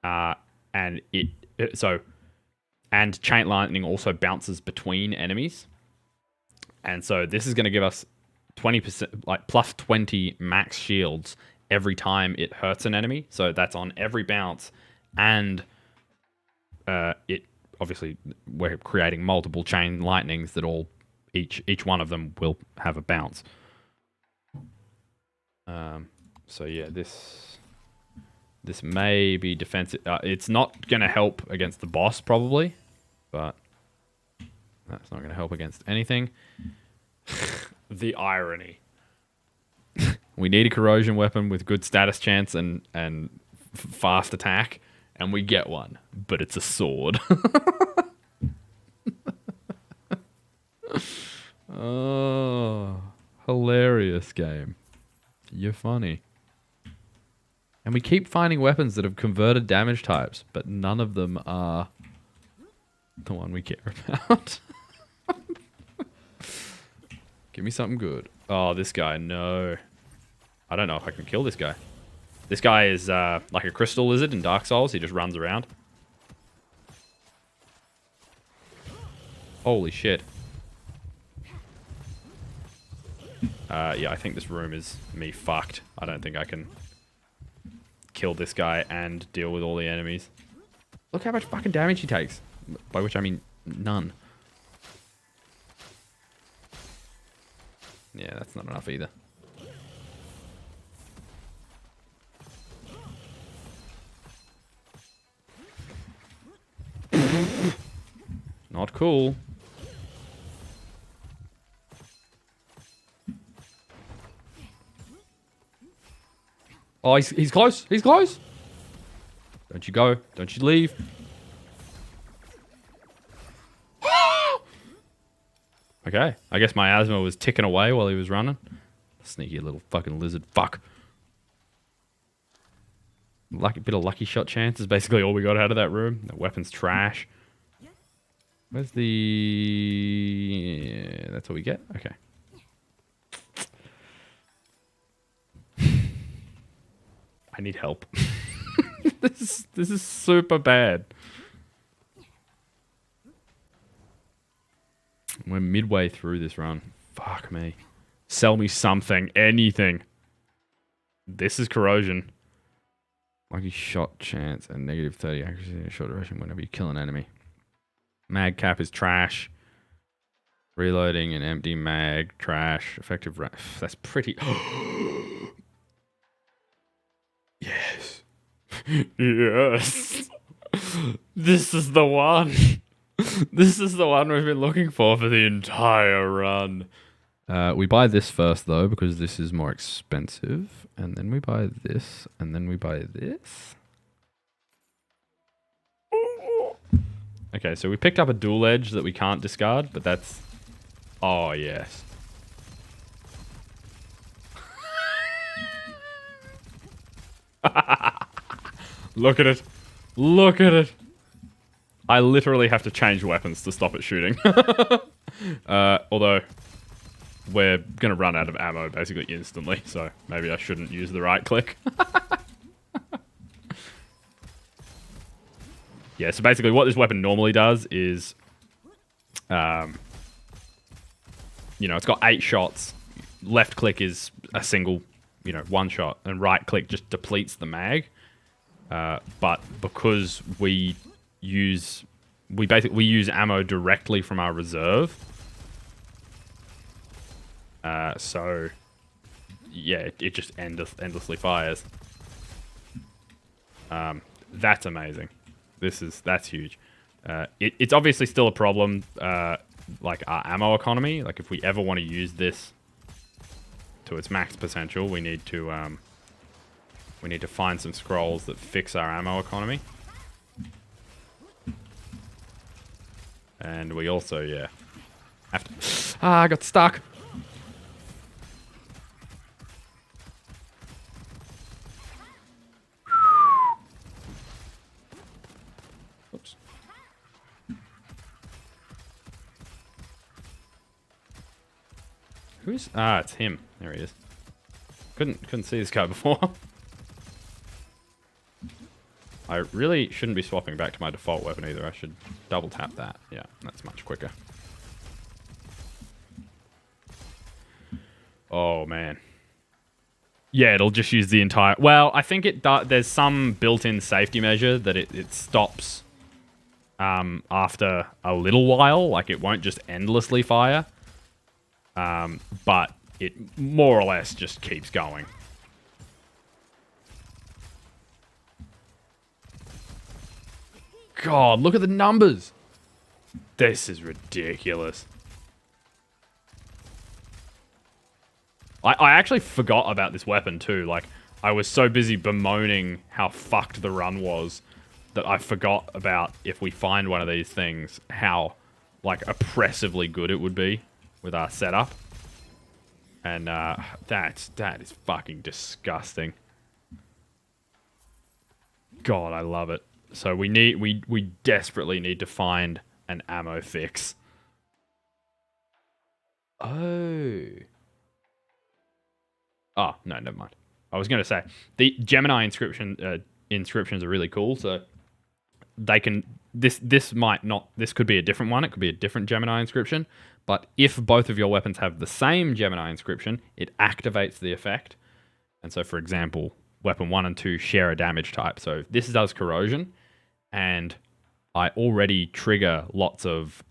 And and chain lightning also bounces between enemies. And so this is going to give us 20%, like plus 20 max shields every time it hurts an enemy. So that's on every bounce. And it obviously, we're creating multiple chain lightnings that each one of them will have a bounce. So yeah, this may be defensive. It's not going to help against the boss, probably. But that's not going to help against anything. The irony. We need a corrosion weapon with good status chance and fast attack. And we get one. But it's a sword. Oh, hilarious game. You're funny. And we keep finding weapons that have converted damage types, but none of them are the one we care about. Give me something good. Oh, this guy, no. I don't know if I can kill this guy. This guy is like a crystal lizard in Dark Souls. He just runs around. Holy shit. Yeah, I think this room is me fucked. I don't think I can kill this guy and deal with all the enemies. Look how much fucking damage he takes. By which I mean none. Yeah, that's not enough either. Not cool. Oh, he's close. He's close. Don't you go. Don't you leave. Okay. I guess my asthma was ticking away while he was running. Sneaky little fucking lizard. Fuck. Bit of lucky shot chance is basically all we got out of that room. That weapon's trash. Where's the... Yeah, that's what we get? Okay. I need help. This is super bad. We're midway through this run. Fuck me. Sell me something. Anything. This is corrosion. Lucky shot chance and negative 30 accuracy in a short duration whenever you kill an enemy. Mag cap is trash. Reloading an empty mag. Trash. Effective... That's pretty... Yes. Yes. This is the one. This is the one we've been looking for the entire run. We buy this first, though, because this is more expensive. And then we buy this. And then we buy this. Okay, so we picked up a dual edge that we can't discard, but that's... Oh, yes. Look at it. Look at it. I literally have to change weapons to stop it shooting. Although, we're going to run out of ammo basically instantly, so maybe I shouldn't use the right click. Yeah, so basically what this weapon normally does is, it's got 8 shots. Left click is a single, one shot, and right click just depletes the mag. But because we use ammo directly from our reserve, so yeah, it just endlessly fires. That's amazing. That's huge. It's obviously still a problem, like our ammo economy. Like if we ever want to use this to its max potential, we need to find some scrolls that fix our ammo economy. And we also, have to... I got stuck. Oops. Who's... it's him. There he is. Couldn't see this guy before. I really shouldn't be swapping back to my default weapon either. I should double tap that. Yeah, that's much quicker. Oh, man. Yeah, it'll just use the entire... Well, I think there's some built-in safety measure that it stops after a little while. Like, it won't just endlessly fire. But it more or less just keeps going. God, look at the numbers. This is ridiculous. I actually forgot about this weapon too. Like, I was so busy bemoaning how fucked the run was that I forgot about, if we find one of these things, how, like, oppressively good it would be with our setup. And that is fucking disgusting. God, I love it. So we desperately need to find an ammo fix. Oh. Oh, no, never mind. I was going to say, the Gemini inscriptions are really cool, so they can... This might not... This could be a different one. It could be a different Gemini inscription. But if both of your weapons have the same Gemini inscription, it activates the effect. And so, for example, weapon 1 and 2 share a damage type. So this does corrosion, and I already trigger lots of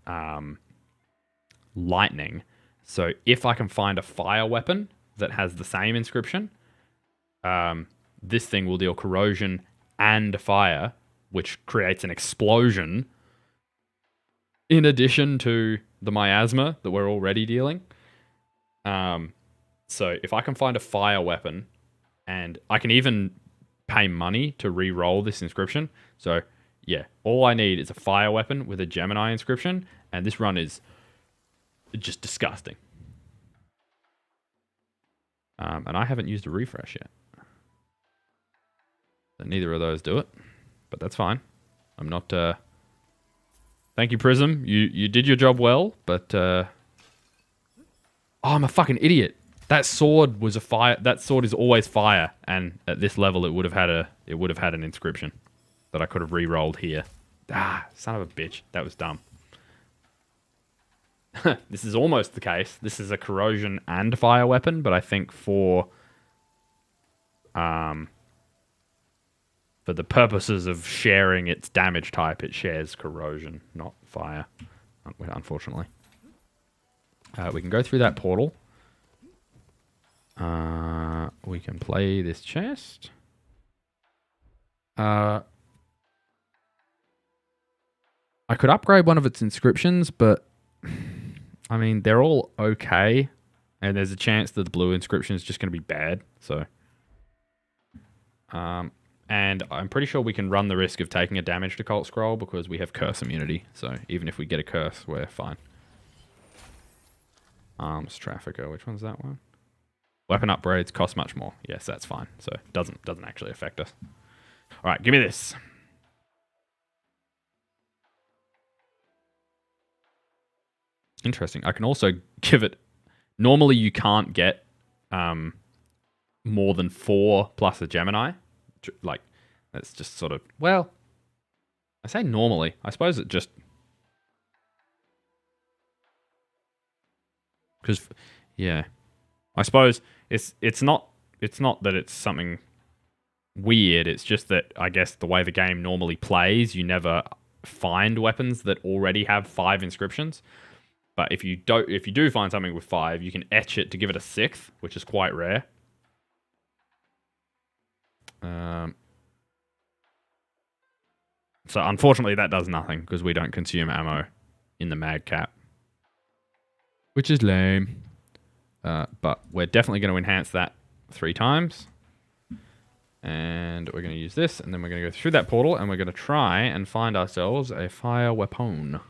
lightning. So if I can find a fire weapon that has the same inscription, this thing will deal corrosion and fire, which creates an explosion in addition to the miasma that we're already dealing. So if I can find a fire weapon, and I can even pay money to re-roll this inscription. So yeah, all I need is a fire weapon with a Gemini inscription, and this run is just disgusting. And I haven't used a refresh yet. So neither of those do it, but that's fine. I'm not... Thank you, Prism. You did your job well, but... Oh, I'm a fucking idiot. That sword was a fire... That sword is always fire, and at this level it would have had an inscription that I could have re-rolled here. Ah, son of a bitch. That was dumb. This is almost the case. This is a corrosion and fire weapon, but I think for the purposes of sharing its damage type, it shares corrosion, not fire, unfortunately. We can go through that portal. We can play this chest. I could upgrade one of its inscriptions, but I mean, they're all okay, and there's a chance that the blue inscription is just going to be bad. So, and I'm pretty sure we can run the risk of taking a damaged occult scroll because we have curse immunity. So even if we get a curse, we're fine. Arms trafficker, which one's that one? Weapon upgrades cost much more. Yes, that's fine. So it doesn't actually affect us. All right, give me this. Interesting. I can also give it Normally, you can't get more than 4 plus a Gemini. Like, that's just sort of... Well, I say normally. I suppose it just... Because, yeah. I suppose it's not that it's something weird. It's just that, I guess, the way the game normally plays, you never find weapons that already have 5 inscriptions. But if you do find something with 5, you can etch it to give it a 6th, which is quite rare. So unfortunately, that does nothing because we don't consume ammo in the mag cap, which is lame. But we're definitely going to enhance that 3 times. And we're going to use this, and then we're going to go through that portal, and we're going to try and find ourselves a fire weapon.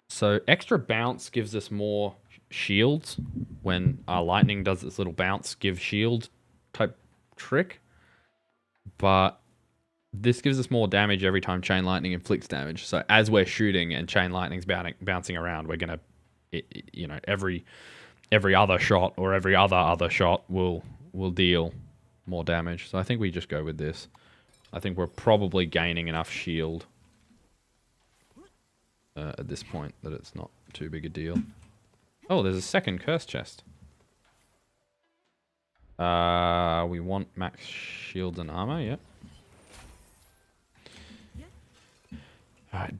So extra bounce gives us more shields when our lightning does its little bounce, give shield type trick. But this gives us more damage every time chain lightning inflicts damage. So as we're shooting and chain lightning's bouncing around, we're gonna, you know, every other shot or every other shot will deal more damage. So I think we just go with this. I think we're probably gaining enough shield at this point that it's not too big a deal. Oh, there's a second curse chest. We want max shields and armor, yep. Alright,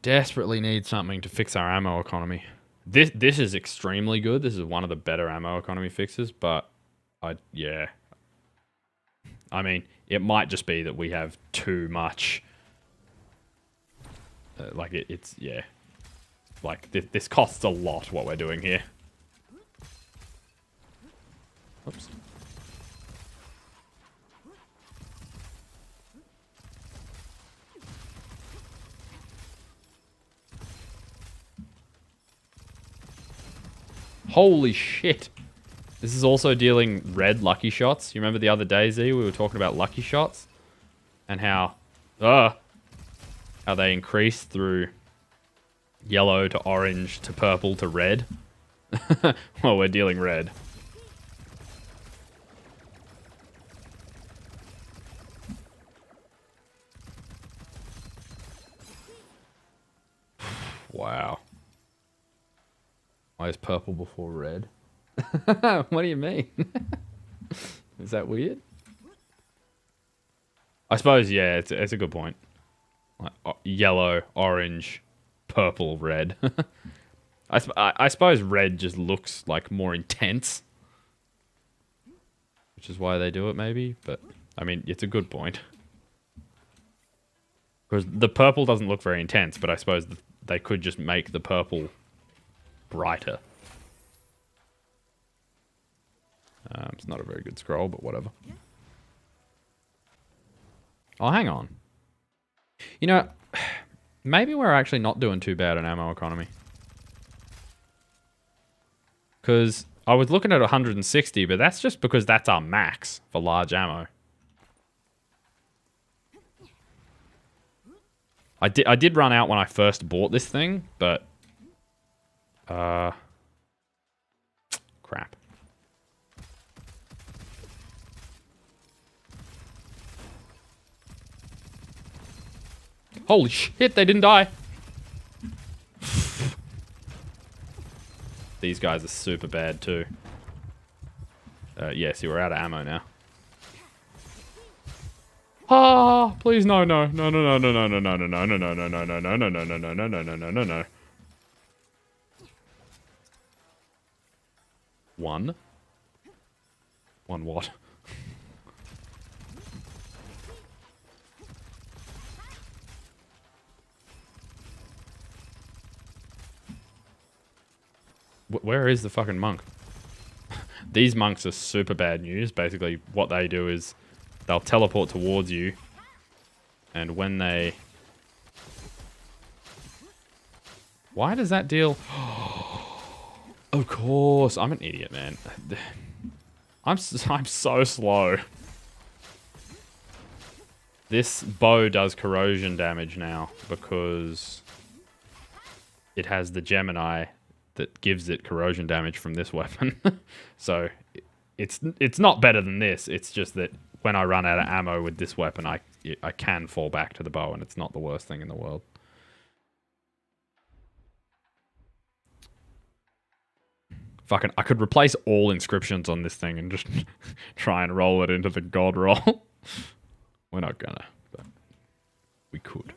desperately need something to fix our ammo economy. This is extremely good. This is one of the better ammo economy fixes, but yeah. I mean, it might just be that we have too much. Like it's yeah. Like this costs a lot what we're doing here. Oops. Holy shit. This is also dealing red lucky shots. You remember the other day, Z, we were talking about lucky shots? And how they increase through yellow to orange to purple to red. Well, we're dealing red. Wow. Why is purple before red? What do you mean? Is that weird? I suppose, yeah, it's a good point. Like, yellow, orange, purple, red. I suppose red just looks like more intense. Which is why they do it, maybe. But, I mean, it's a good point. Because the purple doesn't look very intense, but I suppose they could just make the purple brighter. It's not a very good scroll, but whatever. Oh, hang on. You know, maybe we're actually not doing too bad on ammo economy. Because I was looking at 160, but that's just because that's our max for large ammo. I did run out when I first bought this thing, but... crap. Holy shit, they didn't die. These guys are super bad too. Yeah, see, we're out of ammo now. Ah, please no. One what? Where is the fucking monk? These monks are super bad news. Basically, what they do is they'll teleport towards you. And when they... Why does that deal... Of course. I'm an idiot, man. I'm so slow. This bow does corrosion damage now because it has the Gemini that gives it corrosion damage from this weapon. So it's not better than this. It's just that when I run out of ammo with this weapon, I can fall back to the bow, and it's not the worst thing in the world. Fucking, I could replace all inscriptions on this thing and just try and roll it into the god roll. We're not gonna, but we could.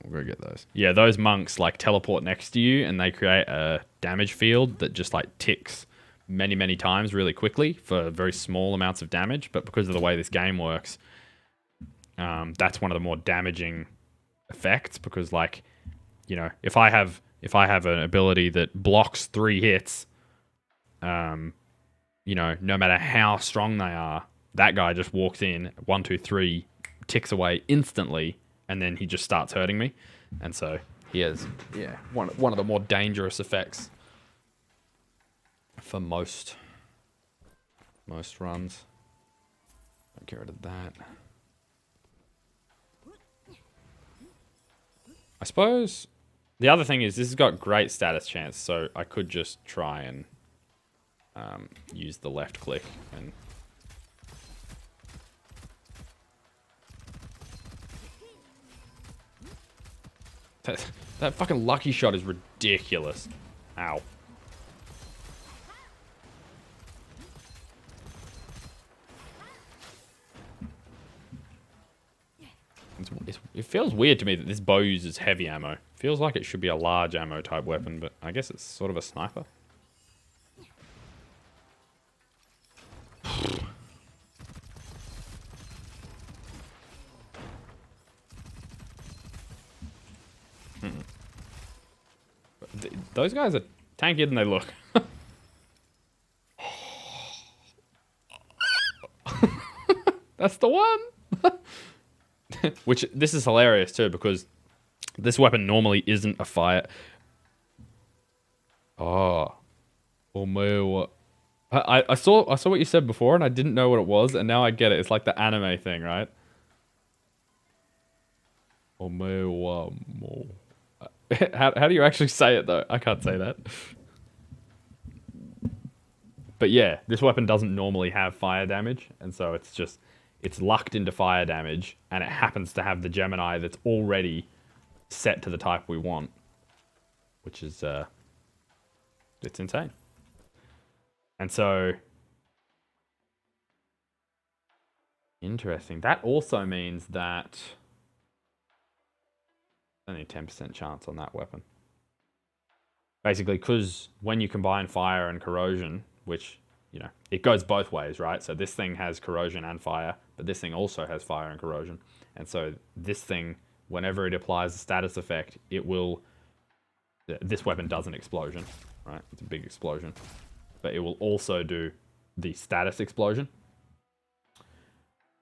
We'll go get those. Yeah, those monks like teleport next to you and they create a damage field that just like ticks many, many times really quickly for very small amounts of damage. But because of the way this game works, that's one of the more damaging effects because, like, you know, if I have an ability that blocks 3 hits, you know, no matter how strong they are, that guy just walks in, 1, 2, 3, ticks away instantly, and then he just starts hurting me. And so he has, yeah, one of the more dangerous effects for most runs. I'll get rid of that. I suppose the other thing is this has got great status chance, so I could just try and use the left click and that fucking lucky shot is ridiculous. Ow. It feels weird to me that this bow uses heavy ammo. Feels like it should be a large ammo type weapon, but I guess it's sort of a sniper. Those guys are tankier than they look. That's the one. Which, this is hilarious too, because this weapon normally isn't a fire. Oh man, what? I saw what you said before, and I didn't know what it was, and now I get it. It's like the anime thing, right? Oh man, what? How do you actually say it though? I can't say that. But yeah, this weapon doesn't normally have fire damage, and so it's lucked into fire damage, and it happens to have the Gemini that's already set to the type we want, which is it's insane. And so interesting. That also means that only 10% chance on that weapon. Basically, because when you combine fire and corrosion, which, you know, it goes both ways, right? So this thing has corrosion and fire, but this thing also has fire and corrosion. And so this thing, whenever it applies a status effect, it will... This weapon does an explosion, right? It's a big explosion. But it will also do the status explosion.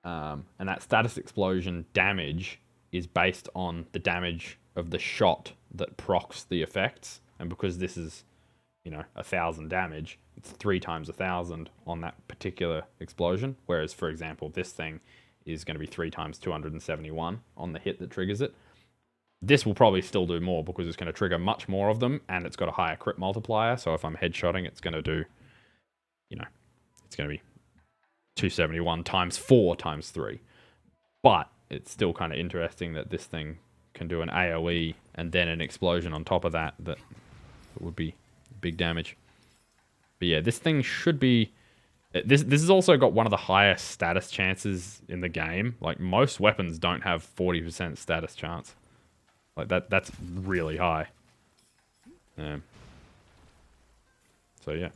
And that status explosion damage is based on the damage of the shot that procs the effects. And because this is, you know, 1,000 damage, it's 3 times 1,000 on that particular explosion. Whereas, for example, this thing is going to be 3 times 271 on the hit that triggers it. This will probably still do more because it's going to trigger much more of them, and it's got a higher crit multiplier. So if I'm headshotting, it's going to do, you know, it's going to be 271 times 4 times 3. But it's still kind of interesting that this thing can do an AoE and then an explosion on top of that. That would be big damage. But yeah, this thing should be... This has also got one of the highest status chances in the game. Like, most weapons don't have 40% status chance. Like, that's really high. So yeah.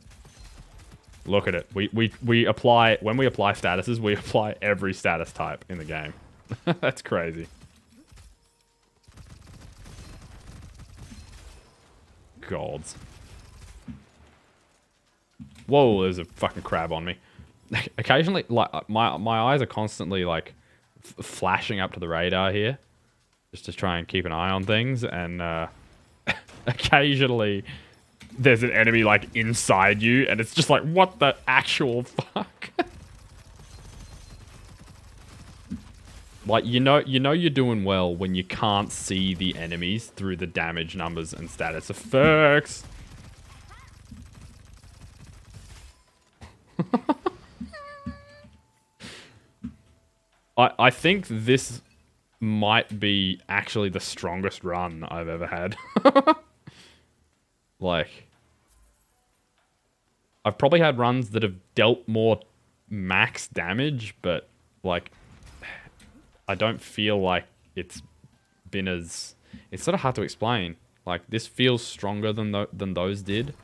Look at it. We apply... When we apply statuses, we apply every status type in the game. That's crazy. Gods. Whoa, there's a fucking crab on me. Occasionally, like, my eyes are constantly, like, flashing up to the radar here. Just to try and keep an eye on things. And occasionally, there's an enemy, like, inside you. And it's just like, what the actual fuck? Like, you know you're doing well when you can't see the enemies through the damage numbers and status effects. I think this might be actually the strongest run I've ever had. Like, I've probably had runs that have dealt more max damage, but, like, I don't feel like it's been as... It's sort of hard to explain. Like, this feels stronger than those did.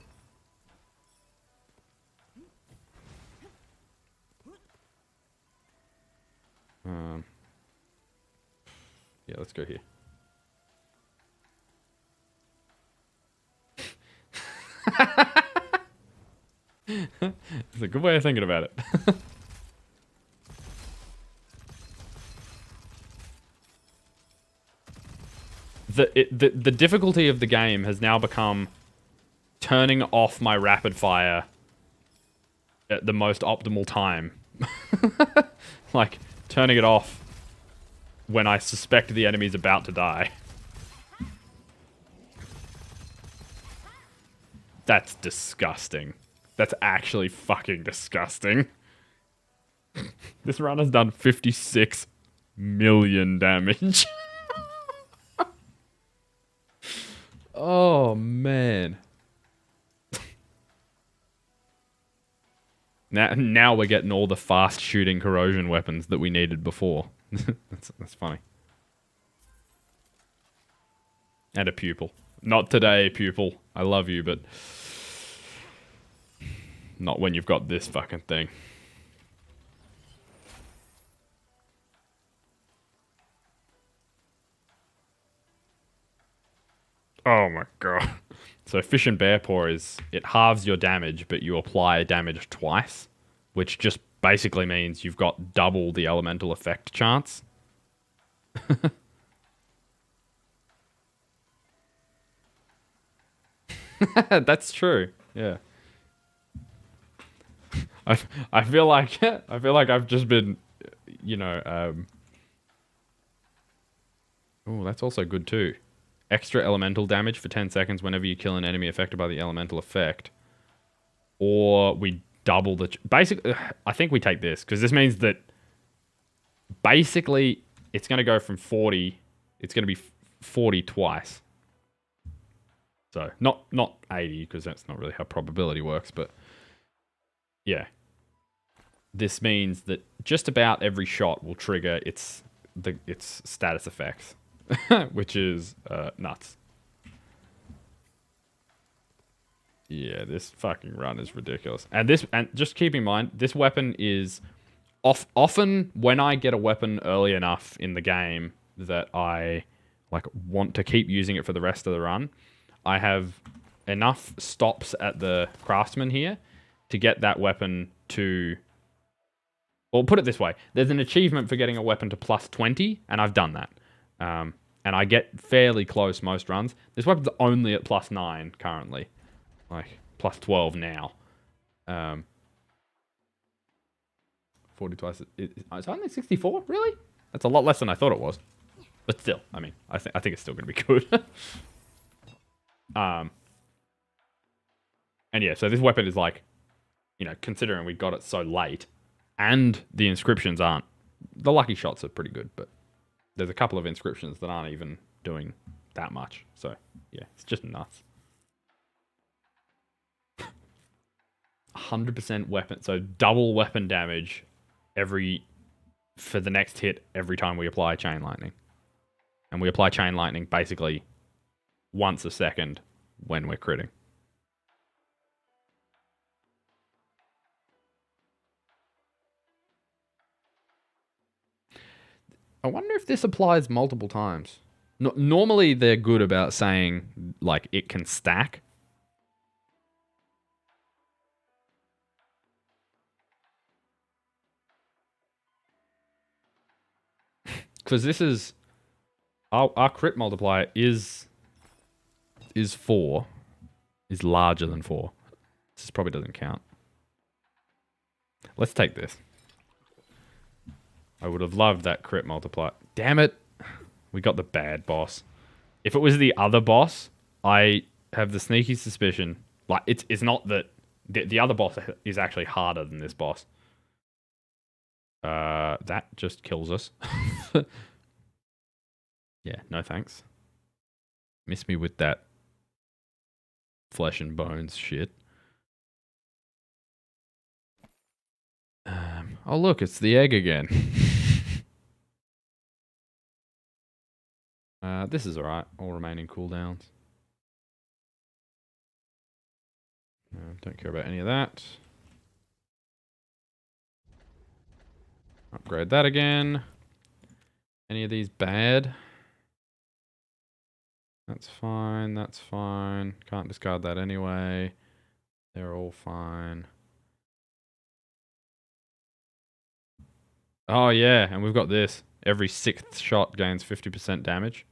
Yeah, let's go here. It's a good way of thinking about it. The difficulty of the game has now become turning off my rapid fire at the most optimal time. Like, turning it off when I suspect the enemy's about to die. That's disgusting. That's actually fucking disgusting. This run has done 56 million damage. Oh, man. Now we're getting all the fast shooting corrosion weapons that we needed before. That's funny. And a pupil. Not today, pupil. I love you, but not when you've got this fucking thing. Oh my god. So Fish and Bear Paw is, it halves your damage, but you apply damage twice, which just basically means you've got double the elemental effect chance. That's true. Yeah. I feel like I've just been, you know, oh, that's also good too. Extra elemental damage for 10 seconds whenever you kill an enemy affected by the elemental effect. Or we double the... Basically, I think we take this, because this means that basically it's going to go from 40... It's going to be 40 twice. So, not 80, because that's not really how probability works, but... Yeah. This means that just about every shot will trigger its status effects. Which is nuts. Yeah, this fucking run is ridiculous. And just keep in mind, this weapon is often when I get a weapon early enough in the game that I like want to keep using it for the rest of the run, I have enough stops at the craftsman here to get that weapon to... Well, put it this way. There's an achievement for getting a weapon to plus 20, and I've done that. And I get fairly close most runs. This weapon's only at plus 9 currently. Like, plus 12 now. 40 twice. It's only 64? Really? That's a lot less than I thought it was. But still, I mean, I think it's still going to be good. And yeah, so this weapon is like, you know, considering we got it so late, and the inscriptions aren't... The lucky shots are pretty good, but... There's a couple of inscriptions that aren't even doing that much. So, yeah, it's just nuts. 100% weapon. So, double weapon damage for the next hit every time we apply Chain Lightning. And we apply Chain Lightning basically once a second when we're critting. I wonder if this applies multiple times. Normally, they're good about saying, like, it can stack. Because this is... Our crit multiplier is 4. Is larger than 4. This probably doesn't count. Let's take this. I would have loved that crit multiply. Damn it. We got the bad boss. If it was the other boss, I have the sneaky suspicion. Like, it's not that... The other boss is actually harder than this boss. That just kills us. Yeah, no thanks. Miss me with that flesh and bones shit. Oh look, it's the egg again. This is alright. All remaining cooldowns. Don't care about any of that. Upgrade that again. Any of these bad? That's fine, that's fine. Can't discard that anyway. They're all fine. Oh yeah, and we've got this. Every 6th shot gains 50% damage.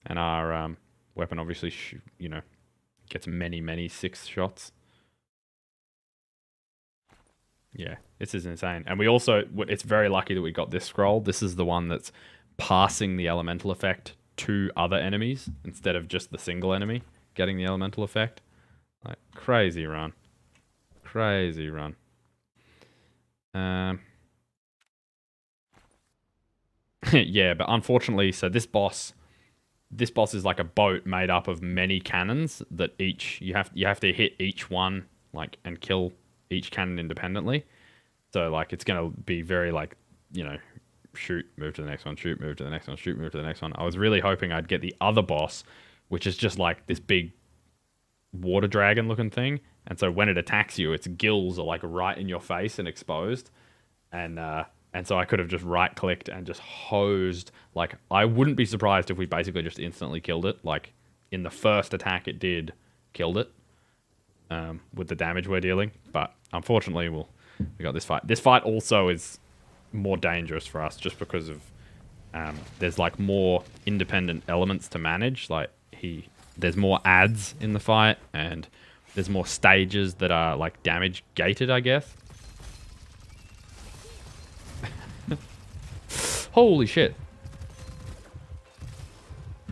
And our weapon obviously, you know, gets many 6th shots. Yeah, this is insane. And we also, it's very lucky that we got this scroll. This is the one that's passing the elemental effect to other enemies instead of just the single enemy getting the elemental effect. Like, crazy run. Crazy run. Yeah, but unfortunately, so this boss is like a boat made up of many cannons that each you have to hit each one like and kill each cannon independently. So like it's gonna be very like, you know, shoot, move to the next one, shoot, move to the next one, shoot, move to the next one. I was really hoping I'd get the other boss, which is just like this big water dragon looking thing. And so when it attacks you, its gills are like right in your face and exposed. And so I could have just right clicked and just hosed. Like, I wouldn't be surprised if we basically just instantly killed it. Like, in the first attack it did, killed it. With the damage we're dealing. But unfortunately, we got this fight. This fight also is more dangerous for us just because of there's like more independent elements to manage. Like, there's more adds in the fight, and there's more stages that are like damage gated, I guess. Holy shit.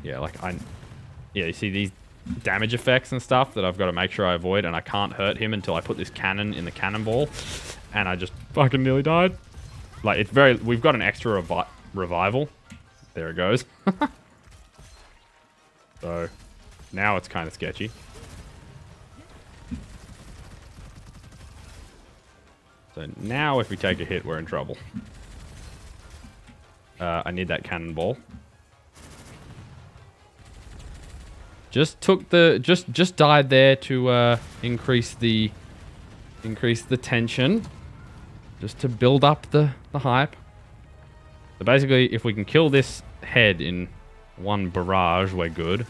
Yeah, like yeah, you see these damage effects and stuff that I've got to make sure I avoid, and I can't hurt him until I put this cannon in the cannonball, and I just fucking nearly died. Like, it's very... We've got an extra revival. There it goes. So, now it's kind of sketchy. So now if we take a hit, we're in trouble. I need that cannonball. Just took the... Just died there to increase the tension. Just to build up the hype. So basically, if we can kill this head in one barrage, we're good.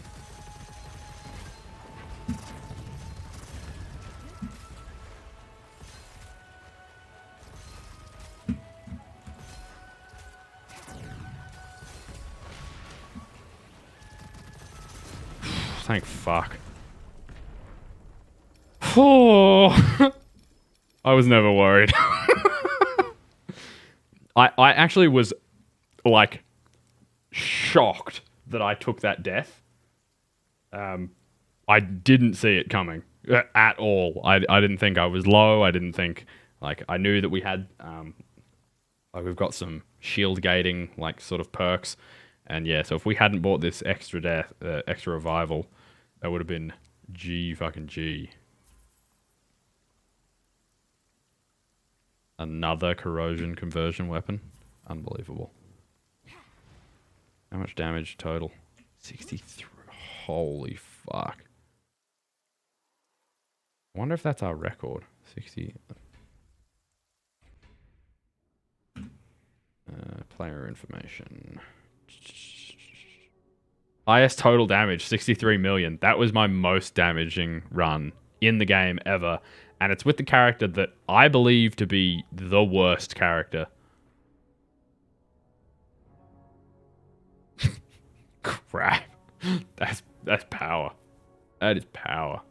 Thank fuck. Oh, I was never worried. I actually was, like, shocked that I took that death. I didn't see it coming at all. I didn't think I was low. I didn't think, like, I knew that we had, like, we've got some shield gating, like, sort of perks. And yeah, so if we hadn't bought this extra death, extra revival, that would have been G fucking G. Another corrosion conversion weapon. Unbelievable. How much damage total? 63. Holy fuck. I wonder if that's our record. 60. Player information. Highest total damage, 63 million. That was my most damaging run in the game ever. And it's with the character that I believe to be the worst character. Crap. That's power. That is power.